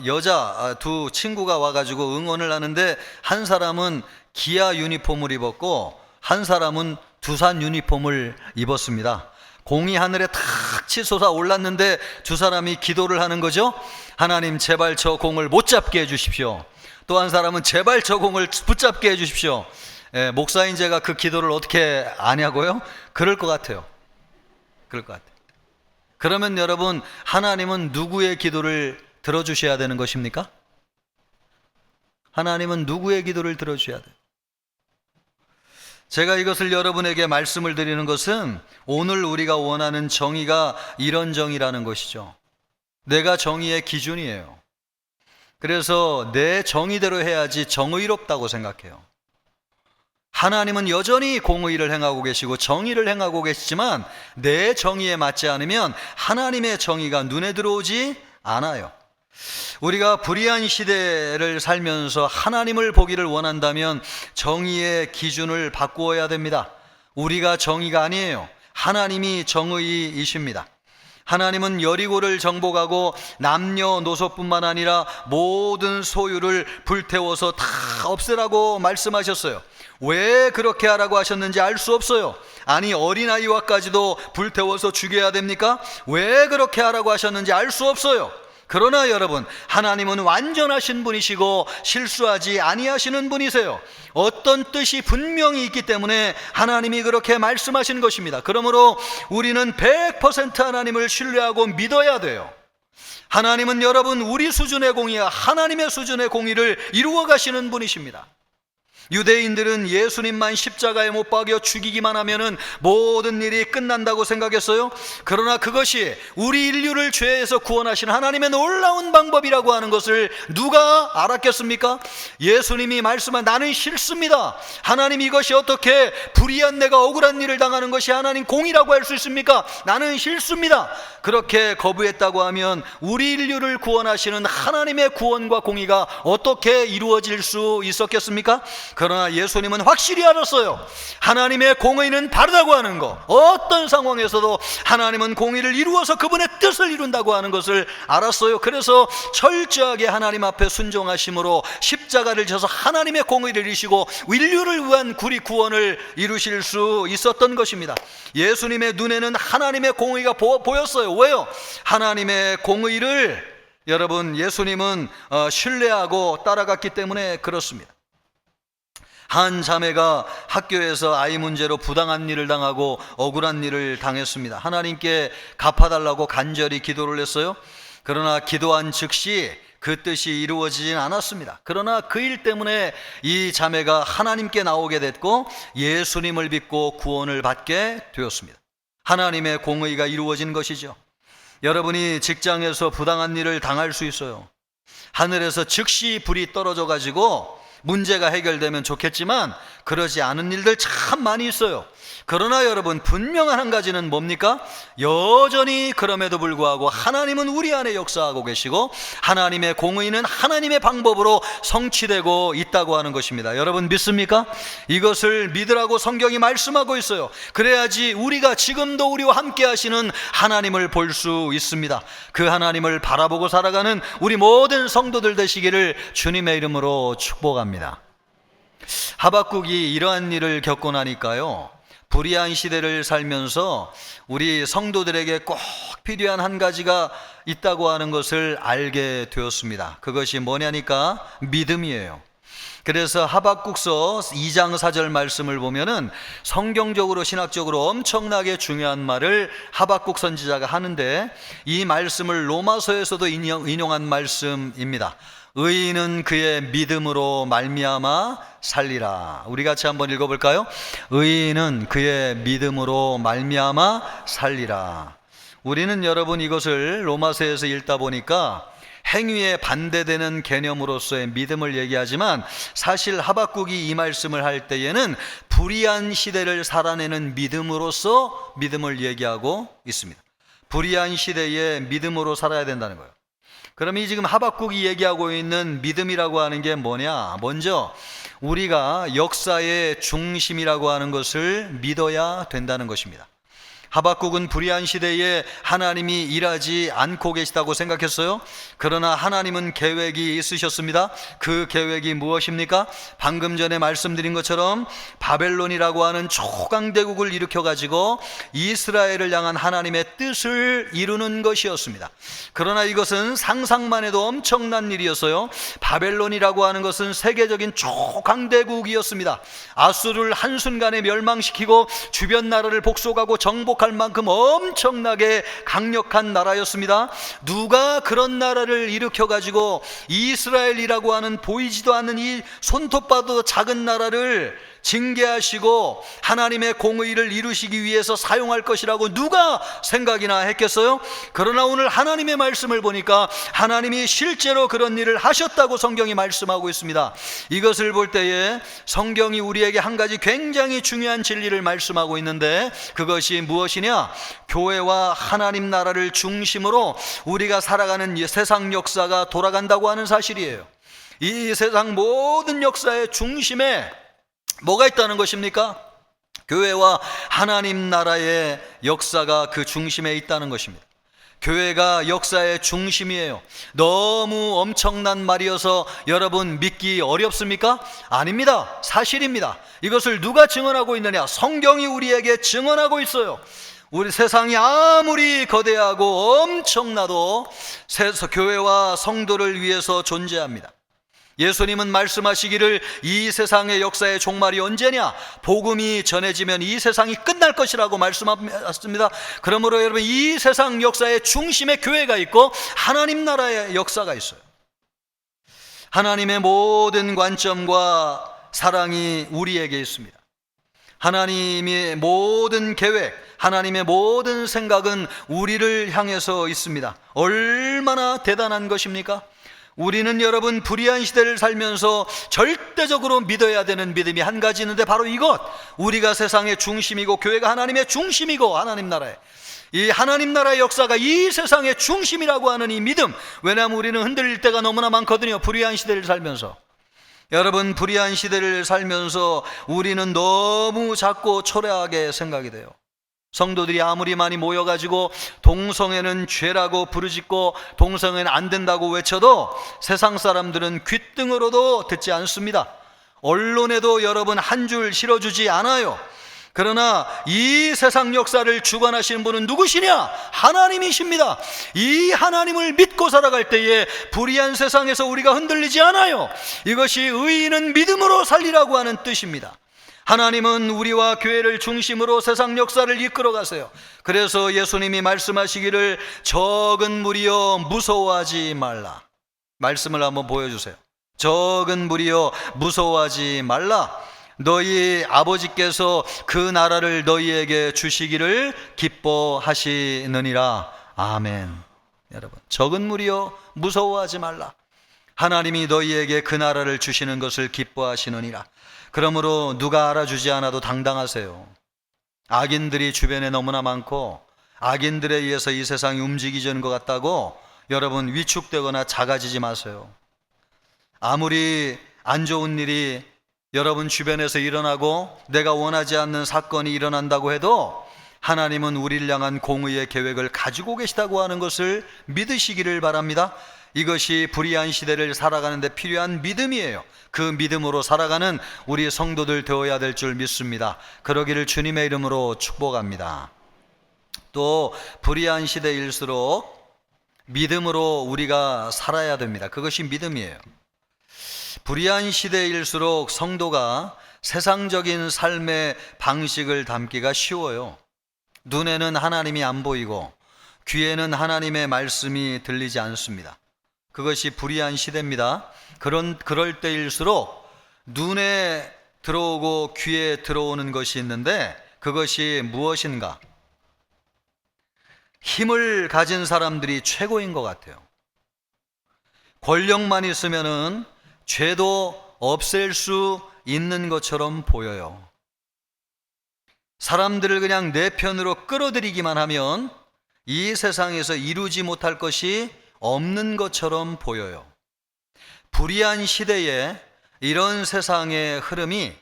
여자 두 친구가 와가지고 응원을 하는데 한 사람은 기아 유니폼을 입었고 한 사람은 두산 유니폼을 입었습니다. 공이 하늘에 탁 치솟아 올랐는데 두 사람이 기도를 하는 거죠. 하나님 제발 저 공을 못 잡게 해주십시오. 또 한 사람은 제발 저 공을 붙잡게 해주십시오. 목사인 제가 그 기도를 어떻게 아냐고요? 그럴 것 같아요. 그럴 것 같아요. 그러면 여러분, 하나님은 누구의 기도를 들어주셔야 되는 것입니까? 하나님은 누구의 기도를 들어주셔야 돼요? 제가 이것을 여러분에게 말씀을 드리는 것은 오늘 우리가 원하는 정의가 이런 정의라는 것이죠. 내가 정의의 기준이에요. 그래서 내 정의대로 해야지 정의롭다고 생각해요. 하나님은 여전히 공의를 행하고 계시고 정의를 행하고 계시지만 내 정의에 맞지 않으면 하나님의 정의가 눈에 들어오지 않아요. 우리가 불의한 시대를 살면서 하나님을 보기를 원한다면 정의의 기준을 바꾸어야 됩니다. 우리가 정의가 아니에요. 하나님이 정의이십니다. 하나님은 여리고를 정복하고 남녀노소뿐만 아니라 모든 소유를 불태워서 다 없애라고 말씀하셨어요. 왜 그렇게 하라고 하셨는지 알 수 없어요. 아니, 어린아이와까지도 불태워서 죽여야 됩니까? 왜 그렇게 하라고 하셨는지 알 수 없어요. 그러나 여러분, 하나님은 완전하신 분이시고 실수하지 아니하시는 분이세요. 어떤 뜻이 분명히 있기 때문에 하나님이 그렇게 말씀하신 것입니다. 그러므로 우리는 100% 하나님을 신뢰하고 믿어야 돼요. 하나님은 여러분, 우리 수준의 공의와 하나님의 수준의 공의를 이루어 가시는 분이십니다. 유대인들은 예수님만 십자가에 못 박여 죽이기만 하면은 모든 일이 끝난다고 생각했어요. 그러나 그것이 우리 인류를 죄에서 구원하신 하나님의 놀라운 방법이라고 하는 것을 누가 알았겠습니까? 예수님이 말씀한 나는 싫습니다. 하나님, 이것이 어떻게 불의한 내가 억울한 일을 당하는 것이 하나님 공이라고 할 수 있습니까? 나는 싫습니다. 그렇게 거부했다고 하면 우리 인류를 구원하시는 하나님의 구원과 공의가 어떻게 이루어질 수 있었겠습니까? 그러나 예수님은 확실히 알았어요. 하나님의 공의는 다르다고 하는 것, 어떤 상황에서도 하나님은 공의를 이루어서 그분의 뜻을 이룬다고 하는 것을 알았어요. 그래서 철저하게 하나님 앞에 순종하심으로 십자가를 져서 하나님의 공의를 이루시고 인류를 위한 구원을 이루실 수 있었던 것입니다. 예수님의 눈에는 하나님의 공의가 보였어요. 왜요? 하나님의 공의를 여러분, 예수님은 신뢰하고 따라갔기 때문에 그렇습니다. 한 자매가 학교에서 아이 문제로 부당한 일을 당하고 억울한 일을 당했습니다. 하나님께 갚아달라고 간절히 기도를 했어요. 그러나 기도한 즉시 그 뜻이 이루어지진 않았습니다. 그러나 그 일 때문에 이 자매가 하나님께 나오게 됐고 예수님을 믿고 구원을 받게 되었습니다. 하나님의 공의가 이루어진 것이죠. 여러분이 직장에서 부당한 일을 당할 수 있어요. 하늘에서 즉시 불이 떨어져 가지고 문제가 해결되면 좋겠지만 그러지 않은 일들 참 많이 있어요. 그러나 여러분, 분명한 한 가지는 뭡니까? 여전히 그럼에도 불구하고 하나님은 우리 안에 역사하고 계시고 하나님의 공의는 하나님의 방법으로 성취되고 있다고 하는 것입니다. 여러분 믿습니까? 이것을 믿으라고 성경이 말씀하고 있어요. 그래야지 우리가 지금도 우리와 함께 하시는 하나님을 볼 수 있습니다. 그 하나님을 바라보고 살아가는 우리 모든 성도들 되시기를 주님의 이름으로 축복합니다. 하박국이 이러한 일을 겪고 나니까요, 불의한 시대를 살면서 우리 성도들에게 꼭 필요한 한 가지가 있다고 하는 것을 알게 되었습니다. 그것이 뭐냐니까 믿음이에요. 그래서 하박국서 2장 4절 말씀을 보면은 성경적으로 신학적으로 엄청나게 중요한 말을 하박국 선지자가 하는데 이 말씀을 로마서에서도 인용한 말씀입니다. 의인은 그의 믿음으로 말미암아 살리라. 우리 같이 한번 읽어볼까요? 의인은 그의 믿음으로 말미암아 살리라. 우리는 여러분 이것을 로마서에서 읽다 보니까 행위에 반대되는 개념으로서의 믿음을 얘기하지만 사실 하박국이 이 말씀을 할 때에는 불의한 시대를 살아내는 믿음으로서 믿음을 얘기하고 있습니다. 불의한 시대에 믿음으로 살아야 된다는 거예요. 그러면 이 지금 하박국이 얘기하고 있는 믿음이라고 하는 게 뭐냐? 먼저 우리가 역사의 중심이라고 하는 것을 믿어야 된다는 것입니다. 하박국은 불의한 시대에 하나님이 일하지 않고 계시다고 생각했어요. 그러나 하나님은 계획이 있으셨습니다. 그 계획이 무엇입니까? 방금 전에 말씀드린 것처럼 바벨론이라고 하는 초강대국을 일으켜가지고 이스라엘을 향한 하나님의 뜻을 이루는 것이었습니다. 그러나 이것은 상상만 해도 엄청난 일이었어요. 바벨론이라고 하는 것은 세계적인 초강대국이었습니다. 아수르를 한순간에 멸망시키고 주변 나라를 복속하고 정복할 만큼 엄청나게 강력한 나라였습니다. 누가 그런 나라를 일으켜 가지고 이스라엘이라고 하는 보이지도 않는 이 손톱봐도 작은 나라를 징계하시고 하나님의 공의를 이루시기 위해서 사용할 것이라고 누가 생각이나 했겠어요? 그러나 오늘 하나님의 말씀을 보니까 하나님이 실제로 그런 일을 하셨다고 성경이 말씀하고 있습니다. 이것을 볼 때에 성경이 우리에게 한 가지 굉장히 중요한 진리를 말씀하고 있는데, 그것이 무엇이냐? 교회와 하나님 나라를 중심으로 우리가 살아가는 세상 역사가 돌아간다고 하는 사실이에요. 이 세상 모든 역사의 중심에 뭐가 있다는 것입니까? 교회와 하나님 나라의 역사가 그 중심에 있다는 것입니다. 교회가 역사의 중심이에요. 너무 엄청난 말이어서 여러분 믿기 어렵습니까? 아닙니다. 사실입니다. 이것을 누가 증언하고 있느냐? 성경이 우리에게 증언하고 있어요. 우리 세상이 아무리 거대하고 엄청나도 교회와 성도를 위해서 존재합니다. 예수님은 말씀하시기를 이 세상의 역사의 종말이 언제냐? 복음이 전해지면 이 세상이 끝날 것이라고 말씀하셨습니다. 그러므로 여러분, 이 세상 역사의 중심에 교회가 있고 하나님 나라의 역사가 있어요. 하나님의 모든 관점과 사랑이 우리에게 있습니다. 하나님의 모든 계획, 하나님의 모든 생각은 우리를 향해서 있습니다. 얼마나 대단한 것입니까? 우리는 여러분 불의한 시대를 살면서 절대적으로 믿어야 되는 믿음이 한 가지 있는데, 바로 이것, 우리가 세상의 중심이고 교회가 하나님의 중심이고 하나님 나라의 이 하나님 나라의 역사가 이 세상의 중심이라고 하는 이 믿음. 왜냐하면 우리는 흔들릴 때가 너무나 많거든요. 불의한 시대를 살면서. 여러분, 불의한 시대를 살면서 우리는 너무 작고 초라하게 생각이 돼요. 성도들이 아무리 많이 모여가지고 동성애는 죄라고 부르짖고 동성애는 안 된다고 외쳐도 세상 사람들은 귓등으로도 듣지 않습니다. 언론에도 여러분 한 줄 실어주지 않아요. 그러나 이 세상 역사를 주관하시는 분은 누구시냐? 하나님이십니다. 이 하나님을 믿고 살아갈 때에 불의한 세상에서 우리가 흔들리지 않아요. 이것이 의인은 믿음으로 살리라고 하는 뜻입니다. 하나님은 우리와 교회를 중심으로 세상 역사를 이끌어 가세요. 그래서 예수님이 말씀하시기를 적은 무리여 무서워하지 말라. 말씀을 한번 보여주세요. 적은 무리여 무서워하지 말라. 너희 아버지께서 그 나라를 너희에게 주시기를 기뻐하시느니라. 아멘. 여러분, 적은 무리여 무서워하지 말라. 하나님이 너희에게 그 나라를 주시는 것을 기뻐하시느니라. 그러므로 누가 알아주지 않아도 당당하세요. 악인들이 주변에 너무나 많고 악인들에 의해서 이 세상이 움직이지는 것 같다고 여러분 위축되거나 작아지지 마세요. 아무리 안 좋은 일이 여러분 주변에서 일어나고 내가 원하지 않는 사건이 일어난다고 해도 하나님은 우리를 향한 공의의 계획을 가지고 계시다고 하는 것을 믿으시기를 바랍니다. 이것이 불의한 시대를 살아가는 데 필요한 믿음이에요. 그 믿음으로 살아가는 우리 성도들 되어야 될 줄 믿습니다. 그러기를 주님의 이름으로 축복합니다. 또 불의한 시대일수록 믿음으로 우리가 살아야 됩니다. 그것이 믿음이에요. 불의한 시대일수록 성도가 세상적인 삶의 방식을 담기가 쉬워요. 눈에는 하나님이 안 보이고 귀에는 하나님의 말씀이 들리지 않습니다. 그것이 불의한 시대입니다. 그럴 때일수록 눈에 들어오고 귀에 들어오는 것이 있는데, 그것이 무엇인가? 힘을 가진 사람들이 최고인 것 같아요. 권력만 있으면은 죄도 없앨 수 있는 것처럼 보여요. 사람들을 그냥 내 편으로 끌어들이기만 하면 이 세상에서 이루지 못할 것이 없는 것처럼 보여요. 불의한 시대에 이런 세상의 흐름이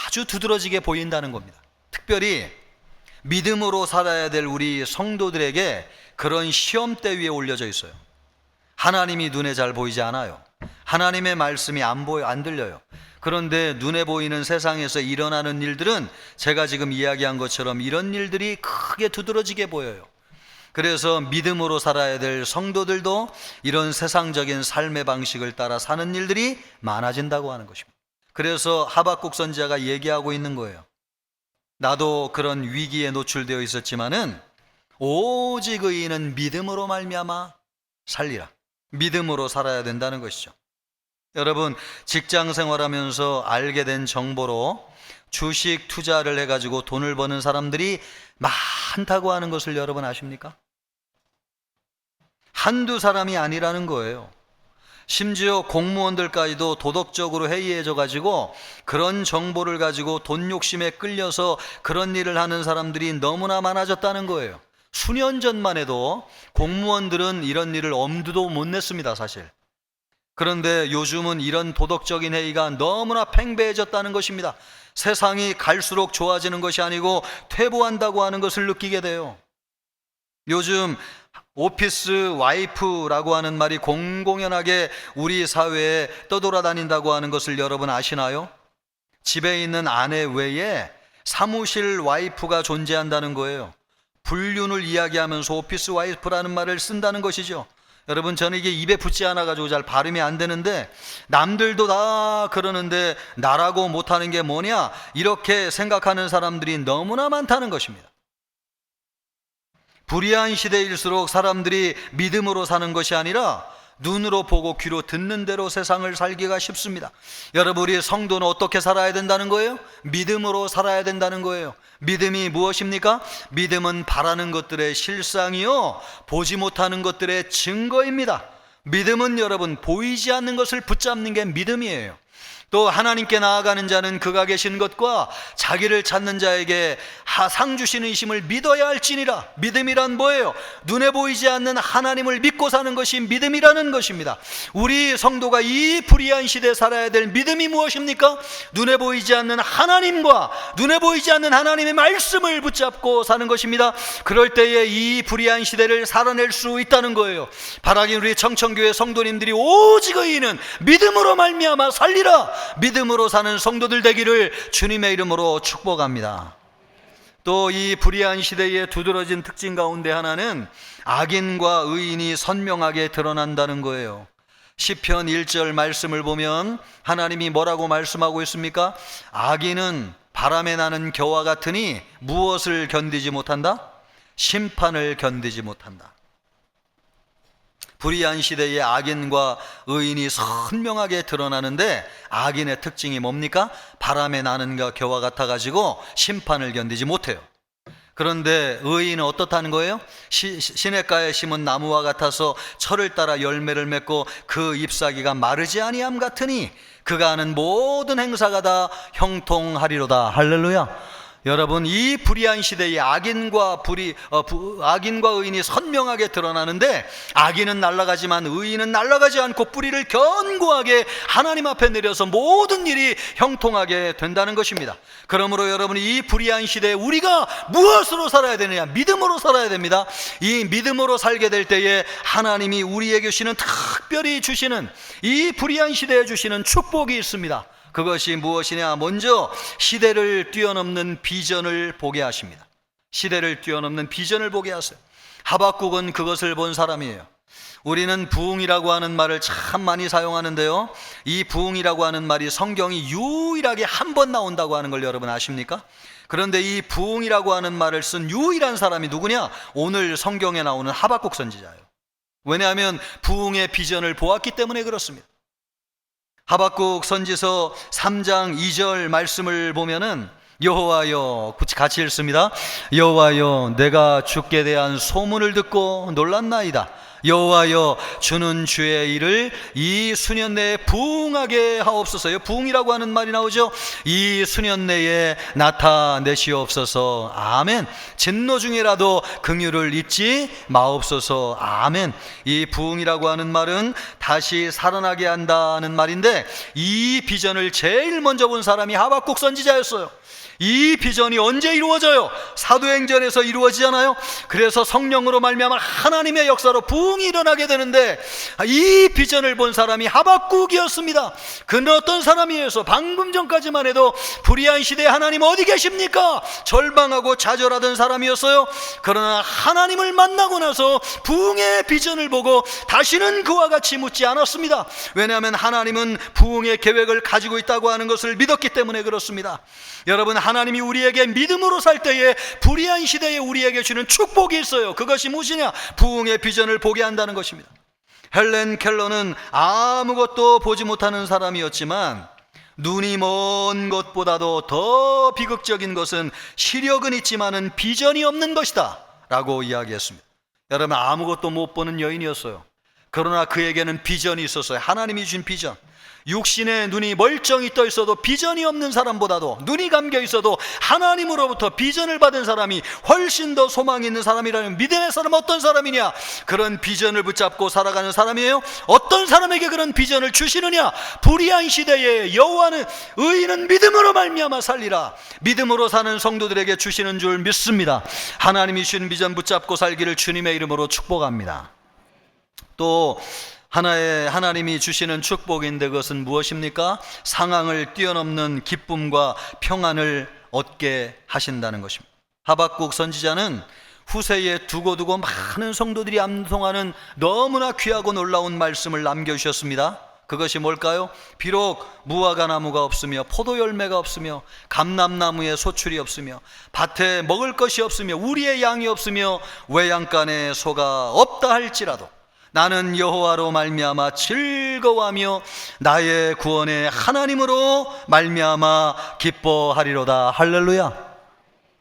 아주 두드러지게 보인다는 겁니다. 특별히 믿음으로 살아야 될 우리 성도들에게 그런 시험대 위에 올려져 있어요. 하나님이 눈에 잘 보이지 않아요. 하나님의 말씀이 안 들려요. 그런데 눈에 보이는 세상에서 일어나는 일들은 제가 지금 이야기한 것처럼 이런 일들이 크게 두드러지게 보여요. 그래서 믿음으로 살아야 될 성도들도 이런 세상적인 삶의 방식을 따라 사는 일들이 많아진다고 하는 것입니다. 그래서 하박국 선지자가 얘기하고 있는 거예요. 나도 그런 위기에 노출되어 있었지만은 오직 의인은 믿음으로 말미암아 살리라. 믿음으로 살아야 된다는 것이죠. 여러분, 직장 생활하면서 알게 된 정보로 주식 투자를 해가지고 돈을 버는 사람들이 많다고 하는 것을 여러분 아십니까? 한두 사람이 아니라는 거예요. 심지어 공무원들까지도 도덕적으로 해이해져 가지고 그런 정보를 가지고 돈 욕심에 끌려서 그런 일을 하는 사람들이 너무나 많아졌다는 거예요. 수년 전만 해도 공무원들은 이런 일을 엄두도 못 냈습니다, 사실. 그런데 요즘은 이런 도덕적인 해이가 너무나 팽배해졌다는 것입니다. 세상이 갈수록 좋아지는 것이 아니고 퇴보한다고 하는 것을 느끼게 돼요. 요즘 오피스 와이프라고 하는 말이 공공연하게 우리 사회에 떠돌아다닌다고 하는 것을 여러분 아시나요? 집에 있는 아내 외에 사무실 와이프가 존재한다는 거예요. 불륜을 이야기하면서 오피스 와이프라는 말을 쓴다는 것이죠. 여러분, 저는 이게 입에 붙지 않아가지고 잘 발음이 안 되는데, 남들도 다 그러는데 나라고 못하는 게 뭐냐, 이렇게 생각하는 사람들이 너무나 많다는 것입니다. 불의한 시대일수록 사람들이 믿음으로 사는 것이 아니라 눈으로 보고 귀로 듣는 대로 세상을 살기가 쉽습니다. 여러분, 우리 성도는 어떻게 살아야 된다는 거예요? 믿음으로 살아야 된다는 거예요. 믿음이 무엇입니까? 믿음은 바라는 것들의 실상이요, 보지 못하는 것들의 증거입니다. 믿음은 여러분, 보이지 않는 것을 붙잡는 게 믿음이에요. 또 하나님께 나아가는 자는 그가 계신 것과 자기를 찾는 자에게 상 주시는 이심을 믿어야 할지니라. 믿음이란 뭐예요? 눈에 보이지 않는 하나님을 믿고 사는 것이 믿음이라는 것입니다. 우리 성도가 이 불의한 시대에 살아야 될 믿음이 무엇입니까? 눈에 보이지 않는 하나님과 눈에 보이지 않는 하나님의 말씀을 붙잡고 사는 것입니다. 그럴 때에 이 불의한 시대를 살아낼 수 있다는 거예요. 바라긴 우리 청천교회 성도님들이 오직 의인은 믿음으로 말미암아 살리라. 믿음으로 사는 성도들 되기를 주님의 이름으로 축복합니다. 또 이 불의한 시대에 두드러진 특징 가운데 하나는 악인과 의인이 선명하게 드러난다는 거예요. 시편 1절 말씀을 보면 하나님이 뭐라고 말씀하고 있습니까? 악인은 바람에 나는 겨와 같으니 무엇을 견디지 못한다? 심판을 견디지 못한다. 불의한 시대에 악인과 의인이 선명하게 드러나는데, 악인의 특징이 뭡니까? 바람에 나는 겨와 같아가지고 심판을 견디지 못해요. 그런데 의인은 어떻다는 거예요? 시냇가에 심은 나무와 같아서 철을 따라 열매를 맺고 그 잎사귀가 마르지 아니함 같으니 그가 하는 모든 행사가 다 형통하리로다. 할렐루야. 여러분, 이 불의한 시대에 악인과 의인이 선명하게 드러나는데, 악인은 날아가지만 의인은 날아가지 않고 뿌리를 견고하게 하나님 앞에 내려서 모든 일이 형통하게 된다는 것입니다. 그러므로 여러분, 이 불의한 시대에 우리가 무엇으로 살아야 되느냐? 믿음으로 살아야 됩니다. 이 믿음으로 살게 될 때에 하나님이 우리에게 주시는, 특별히 주시는, 이 불의한 시대에 주시는 축복이 있습니다. 그것이 무엇이냐? 먼저 시대를 뛰어넘는 비전을 보게 하십니다. 시대를 뛰어넘는 비전을 보게 하세요. 하박국은 그것을 본 사람이에요. 우리는 부흥이라고 하는 말을 참 많이 사용하는데요, 이 부흥이라고 하는 말이 성경이 유일하게 한 번 나온다고 하는 걸 여러분 아십니까? 그런데 이 부흥이라고 하는 말을 쓴 유일한 사람이 누구냐? 오늘 성경에 나오는 하박국 선지자예요. 왜냐하면 부흥의 비전을 보았기 때문에 그렇습니다. 하박국 선지서 3장 2절 말씀을 보면은, 여호와여, 같이 읽습니다. 여호와여, 내가 주께 대한 소문을 듣고 놀랐나이다. 여호와여 주는 주의 일을 이 수년 내에 부응하게 하옵소서요. 부응이라고 하는 말이 나오죠. 이 수년 내에 나타내시옵소서. 아멘. 진노 중에라도 긍휼을 잊지 마옵소서. 아멘. 이 부응이라고 하는 말은 다시 살아나게 한다는 말인데, 이 비전을 제일 먼저 본 사람이 하박국 선지자였어요. 이 비전이 언제 이루어져요? 사도행전에서 이루어지잖아요. 그래서 성령으로 말미암아 하나님의 역사로 부흥이 일어나게 되는데, 이 비전을 본 사람이 하박국이었습니다. 그는 어떤 사람이어서 방금 전까지만 해도 불의한 시대에 하나님 어디 계십니까? 절망하고 좌절하던 사람이었어요. 그러나 하나님을 만나고 나서 부흥의 비전을 보고 다시는 그와 같이 묻지 않았습니다. 왜냐하면 하나님은 부흥의 계획을 가지고 있다고 하는 것을 믿었기 때문에 그렇습니다. 여러분, 하나님이 우리에게 믿음으로 살 때에 불의한 시대에 우리에게 주는 축복이 있어요. 그것이 무엇이냐? 부흥의 비전을 보게 한다는 것입니다. 헬렌 켈러는 아무것도 보지 못하는 사람이었지만, 눈이 먼 것보다도 더 비극적인 것은 시력은 있지만은 비전이 없는 것이다 라고 이야기했습니다. 여러분, 아무것도 못 보는 여인이었어요. 그러나 그에게는 비전이 있었어요. 하나님이 준 비전. 육신의 눈이 멀쩡히 떠 있어도 비전이 없는 사람보다도, 눈이 감겨 있어도 하나님으로부터 비전을 받은 사람이 훨씬 더 소망이 있는 사람이라는 믿음의 사람. 어떤 사람이냐? 그런 비전을 붙잡고 살아가는 사람이에요. 어떤 사람에게 그런 비전을 주시느냐? 불의한 시대에 여호와는 의인은 믿음으로 말미암아 살리라. 믿음으로 사는 성도들에게 주시는 줄 믿습니다. 하나님이 주신 비전 붙잡고 살기를 주님의 이름으로 축복합니다. 또 하나님이 주시는 축복인데, 그것은 무엇입니까? 상황을 뛰어넘는 기쁨과 평안을 얻게 하신다는 것입니다. 하박국 선지자는 후세에 두고두고 많은 성도들이 암송하는 너무나 귀하고 놀라운 말씀을 남겨주셨습니다. 그것이 뭘까요? 비록 무화과 나무가 없으며 포도 열매가 없으며 감람나무에 소출이 없으며 밭에 먹을 것이 없으며 우리의 양이 없으며 외양간에 소가 없다 할지라도 나는 여호와로 말미암아 즐거워하며 나의 구원의 하나님으로 말미암아 기뻐하리로다. 할렐루야,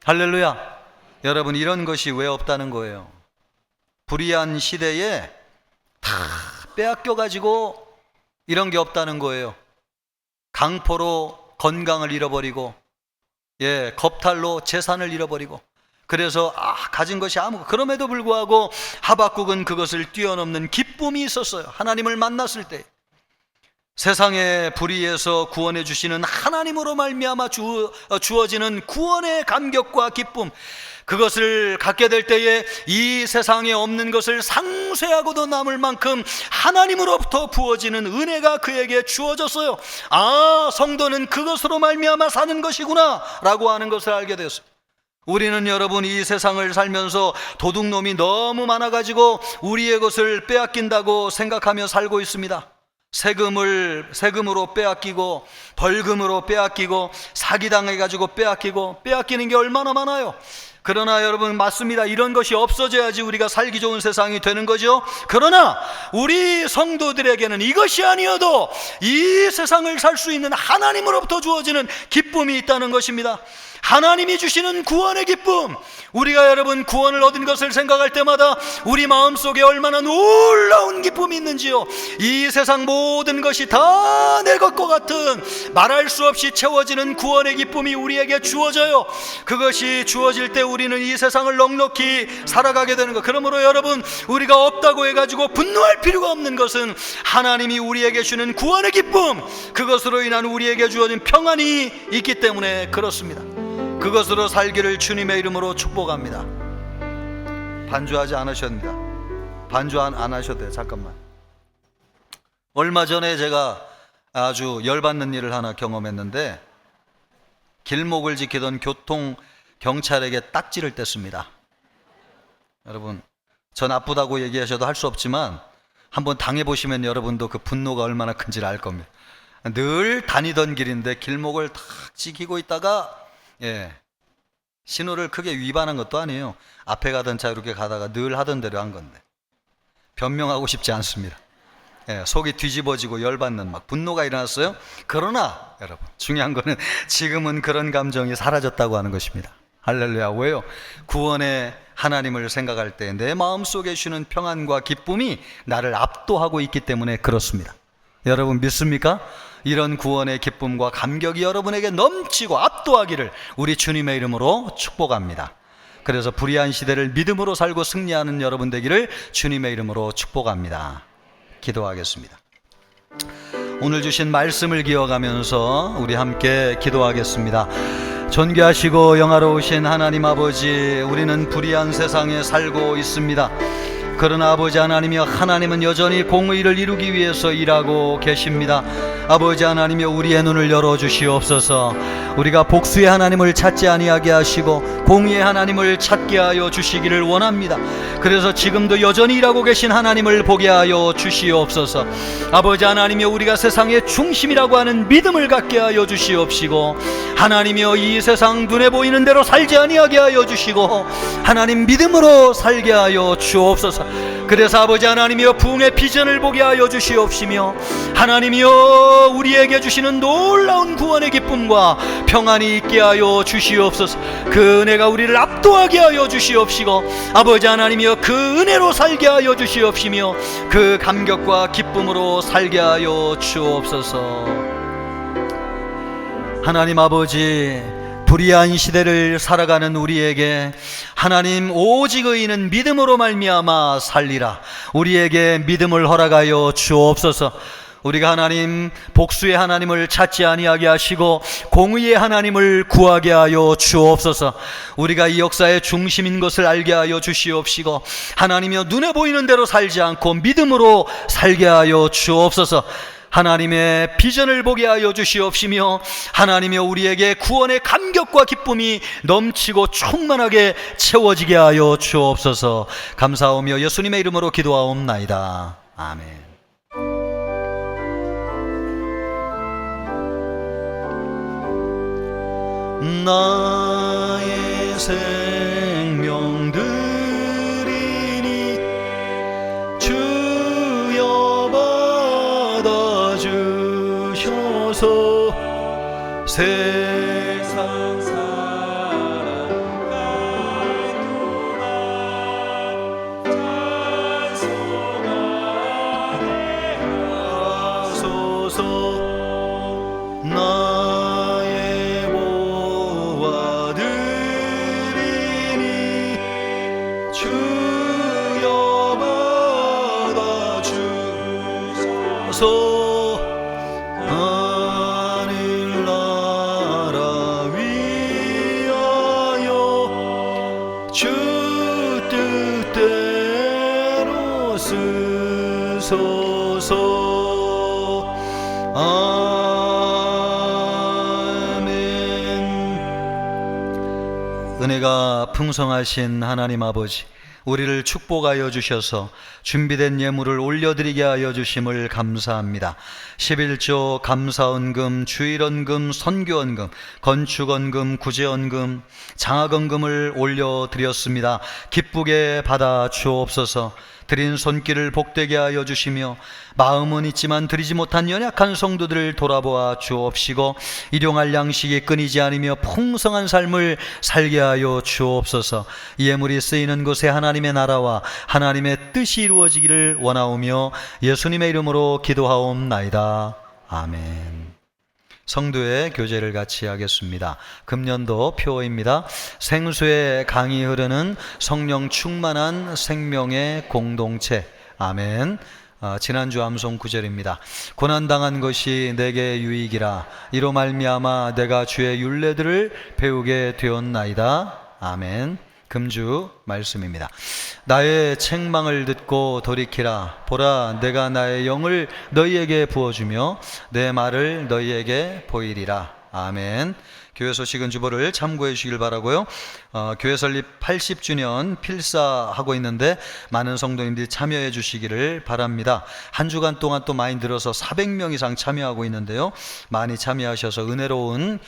할렐루야. 여러분, 이런 것이 왜 없다는 거예요? 불의한 시대에 다 빼앗겨가지고 이런 게 없다는 거예요. 강포로 건강을 잃어버리고, 겁탈로 재산을 잃어버리고, 그래서 가진 것이 그럼에도 불구하고 하박국은 그것을 뛰어넘는 기쁨이 있었어요. 하나님을 만났을 때 세상의 불의에서 구원해 주시는 하나님으로 말미암아 주어지는 구원의 감격과 기쁨, 그것을 갖게 될 때에 이 세상에 없는 것을 상쇄하고도 남을 만큼 하나님으로부터 부어지는 은혜가 그에게 주어졌어요. 성도는 그것으로 말미암아 사는 것이구나 라고 하는 것을 알게 되었어요. 우리는 여러분, 이 세상을 살면서 도둑놈이 너무 많아가지고 우리의 것을 빼앗긴다고 생각하며 살고 있습니다. 세금으로 빼앗기고, 벌금으로 빼앗기고, 사기당해가지고 빼앗기는 게 얼마나 많아요. 그러나 여러분, 맞습니다. 이런 것이 없어져야지 우리가 살기 좋은 세상이 되는 거죠. 그러나 우리 성도들에게는 이것이 아니어도 이 세상을 살 수 있는 하나님으로부터 주어지는 기쁨이 있다는 것입니다. 하나님이 주시는 구원의 기쁨. 우리가 여러분 구원을 얻은 것을 생각할 때마다 우리 마음속에 얼마나 놀라운 기쁨이 있는지요. 이 세상 모든 것이 다 내 것과 같은 말할 수 없이 채워지는 구원의 기쁨이 우리에게 주어져요. 그것이 주어질 때 우리는 이 세상을 넉넉히 살아가게 되는 것. 그러므로 여러분, 우리가 없다고 해가지고 분노할 필요가 없는 것은 하나님이 우리에게 주는 구원의 기쁨, 그것으로 인한 우리에게 주어진 평안이 있기 때문에 그렇습니다. 그것으로 살기를 주님의 이름으로 축복합니다. 반주하지 않으셨습니다. 반주 안 하셔도 돼요. 잠깐만. 얼마 전에 제가 아주 열받는 일을 하나 경험했는데, 길목을 지키던 교통 경찰에게 딱지를 뗐습니다. 여러분, 전 나쁘다고 얘기하셔도 할 수 없지만 한번 당해보시면 여러분도 그 분노가 얼마나 큰지를 알 겁니다. 늘 다니던 길인데 길목을 탁 지키고 있다가 신호를 크게 위반한 것도 아니에요. 앞에 가던 차 이렇게 가다가 늘 하던 대로 한 건데, 변명하고 싶지 않습니다. 속이 뒤집어지고 열받는 분노가 일어났어요. 그러나 여러분, 중요한 거는 지금은 그런 감정이 사라졌다고 하는 것입니다. 할렐루야. 왜요? 구원의 하나님을 생각할 때 내 마음속에 주는 평안과 기쁨이 나를 압도하고 있기 때문에 그렇습니다. 여러분 믿습니까? 이런 구원의 기쁨과 감격이 여러분에게 넘치고 압도하기를 우리 주님의 이름으로 축복합니다. 그래서 불의한 시대를 믿음으로 살고 승리하는 여러분 되기를 주님의 이름으로 축복합니다. 기도하겠습니다. 오늘 주신 말씀을 기억하면서 우리 함께 기도하겠습니다. 존귀하시고 영화로우신 하나님 아버지, 우리는 불의한 세상에 살고 있습니다. 그러나 아버지 하나님이여, 하나님은 여전히 공의를 이루기 위해서 일하고 계십니다. 아버지 하나님이여, 우리의 눈을 열어주시옵소서. 우리가 복수의 하나님을 찾지 아니하게 하시고 공의의 하나님을 찾게 하여 주시기를 원합니다. 그래서 지금도 여전히 일하고 계신 하나님을 보게 하여 주시옵소서. 아버지 하나님이여, 우리가 세상의 중심이라고 하는 믿음을 갖게 하여 주시옵시고, 하나님이여, 이 세상 눈에 보이는 대로 살지 아니하게 하여 주시고 하나님 믿음으로 살게 하여 주옵소서. 그래서 아버지 하나님이여, 부흥의 비전을 보게 하여 주시옵시며, 하나님이여, 우리에게 주시는 놀라운 구원의 기쁨과 평안이 있게 하여 주시옵소서. 그 은혜가 우리를 압도하게 하여 주시옵시고, 아버지 하나님이여, 그 은혜로 살게 하여 주시옵시며, 그 감격과 기쁨으로 살게 하여 주옵소서. 하나님 아버지, 불의한 시대를 살아가는 우리에게 하나님, 오직 의인은 믿음으로 말미암아 살리라. 우리에게 믿음을 허락하여 주옵소서. 우리가 하나님, 복수의 하나님을 찾지 아니하게 하시고 공의의 하나님을 구하게 하여 주옵소서. 우리가 이 역사의 중심인 것을 알게 하여 주시옵시고, 하나님이여, 눈에 보이는 대로 살지 않고 믿음으로 살게 하여 주옵소서. 하나님의 비전을 보게 하여 주시옵시며, 하나님이여, 우리에게 구원의 감격과 기쁨이 넘치고 충만하게 채워지게 하여 주옵소서. 감사하며 예수님의 이름으로 기도하옵나이다. 아멘. 나의 생명 드리니 주여 받아주셔서 세상 사랑할 동안 찬송하게 하소서. 나의 보아 드리니 주여 받아주소서. 하늘나라 위하여 주 뜻대로 쓰소서. 아멘. 은혜가 풍성하신 하나님 아버지, 우리를 축복하여 주셔서 준비된 예물을 올려드리게 하여 주심을 감사합니다. 11조 감사헌금, 주일헌금, 선교헌금, 건축헌금, 구제헌금, 장학헌금을 올려드렸습니다. 기쁘게 받아 주옵소서. 드린 손길을 복되게 하여 주시며, 마음은 있지만 드리지 못한 연약한 성도들을 돌아보아 주옵시고, 일용할 양식이 끊이지 않으며 풍성한 삶을 살게 하여 주옵소서. 이 예물이 쓰이는 곳에 하나님의 나라와 하나님의 뜻이 이루어지기를 원하오며 예수님의 이름으로 기도하옵나이다. 아멘. 성도의 교제를 같이 하겠습니다. 금년도 표어입니다. 생수의 강이 흐르는 성령 충만한 생명의 공동체. 아멘. 지난주 암송 9절입니다. 고난당한 것이 내게 유익이라, 이로 말미암아 내가 주의 율례들을 배우게 되었나이다. 아멘. 금주 말씀입니다. 나의 책망을 듣고 돌이키라. 보라, 내가 나의 영을 너희에게 부어주며 내 말을 너희에게 보이리라. 아멘. 교회 소식은 주보를 참고해 주시길 바라고요. 교회 설립 80주년 필사하고 있는데 많은 성도님들이 참여해 주시기를 바랍니다. 한 주간 동안 또 많이 늘어서 400명 이상 참여하고 있는데요, 많이 참여하셔서 은혜로운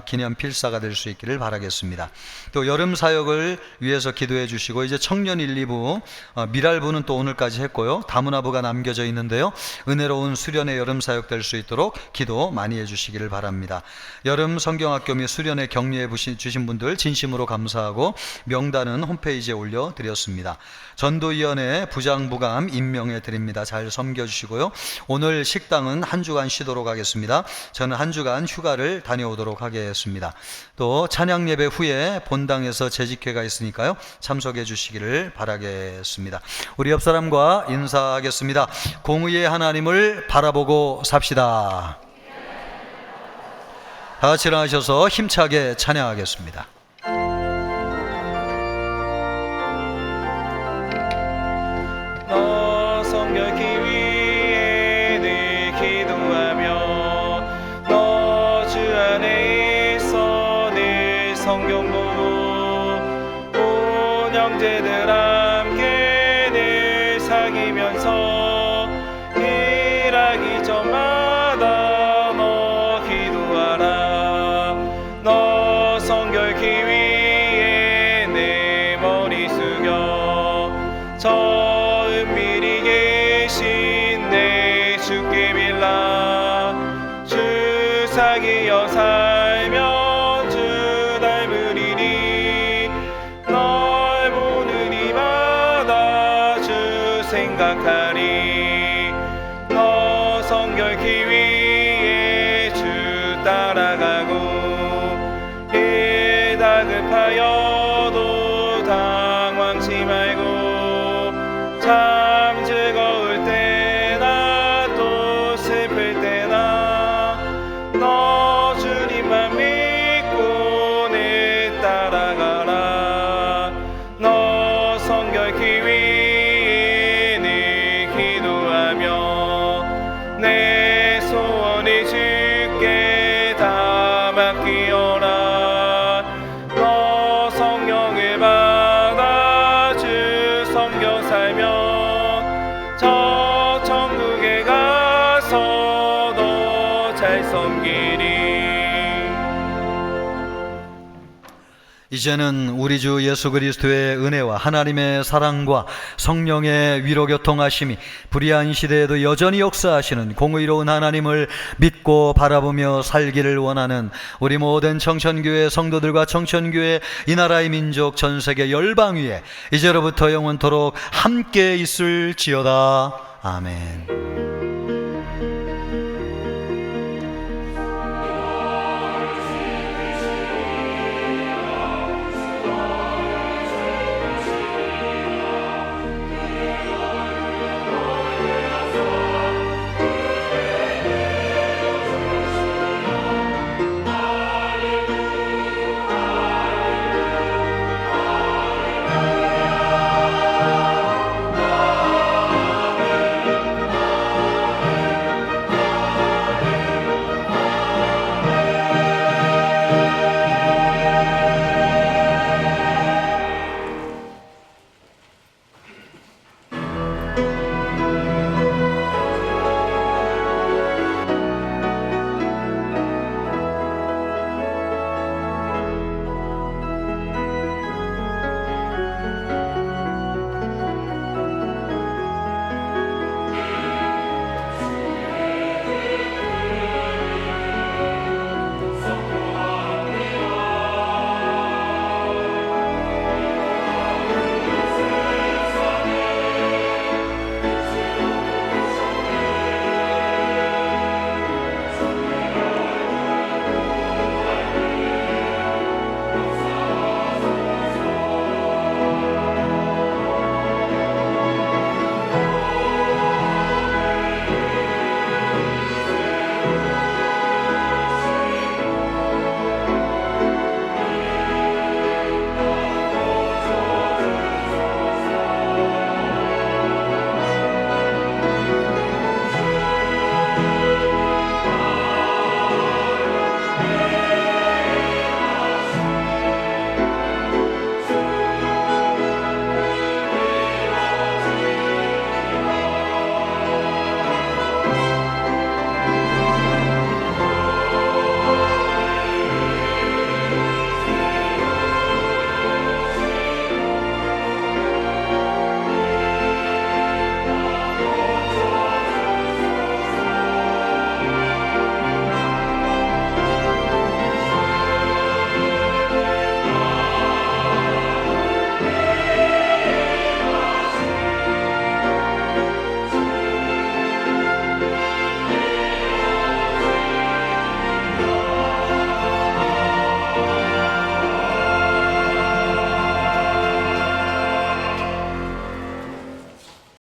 기념 필사가 될 수 있기를 바라겠습니다. 또 여름 사역을 위해서 기도해 주시고, 이제 청년 1, 2부, 미랄부는 또 오늘까지 했고요, 다문화부가 남겨져 있는데요, 은혜로운 수련의 여름 사역 될 수 있도록 기도 많이 해 주시기를 바랍니다. 여름 성경학교 목교 및 수련회 격려해 주신 분들 진심으로 감사하고 명단은 홈페이지에 올려드렸습니다. 전도위원회 부장부감 임명해 드립니다. 잘 섬겨주시고요. 오늘 식당은 한 주간 쉬도록 하겠습니다. 저는 한 주간 휴가를 다녀오도록 하겠습니다. 또 찬양 예배 후에 본당에서 재직회가 있으니까요. 참석해 주시기를 바라겠습니다. 우리 옆 사람과 인사하겠습니다. 공의의 하나님을 바라보고 삽시다. 다 같이 일어나셔서 힘차게 찬양하겠습니다. 너 성결기 위해 늘 기도하며 너 주 안에 있어 늘 성경 보고 온 형제들 함께 늘 사귀면서 일하기 전마다 너 기도하라. 너 성결기 위해 내 머리 숙여 저 은밀히 계신 내 주께 빌라. 주 사귀어 살면 주 닮으리니 널 보는 이마다 주 생각하리. 너 성결기 위해 주 따라가고 일 다급하여도 당황치 말고 참 즐거울 때나 또 슬플 때나 너 주님만 믿고 늘 따라가라. 너 성결기 위해 늘 기도하며 내 소원을 주께 다 맡기어라. 너 성령을 받아 주 섬겨 살면 저 천국에 가서 너 잘 섬기리. 이제는 우리 주 예수 그리스도의 은혜와 하나님의 사랑과 성령의 위로 교통하심이 불의한 시대에도 여전히 역사하시는 공의로운 하나님을 믿고 바라보며 살기를 원하는 우리 모든 청천교회 성도들과 청천교회 이 나라의 민족 전 세계 열방 위에 이제로부터 영원토록 함께 있을지어다. 아멘.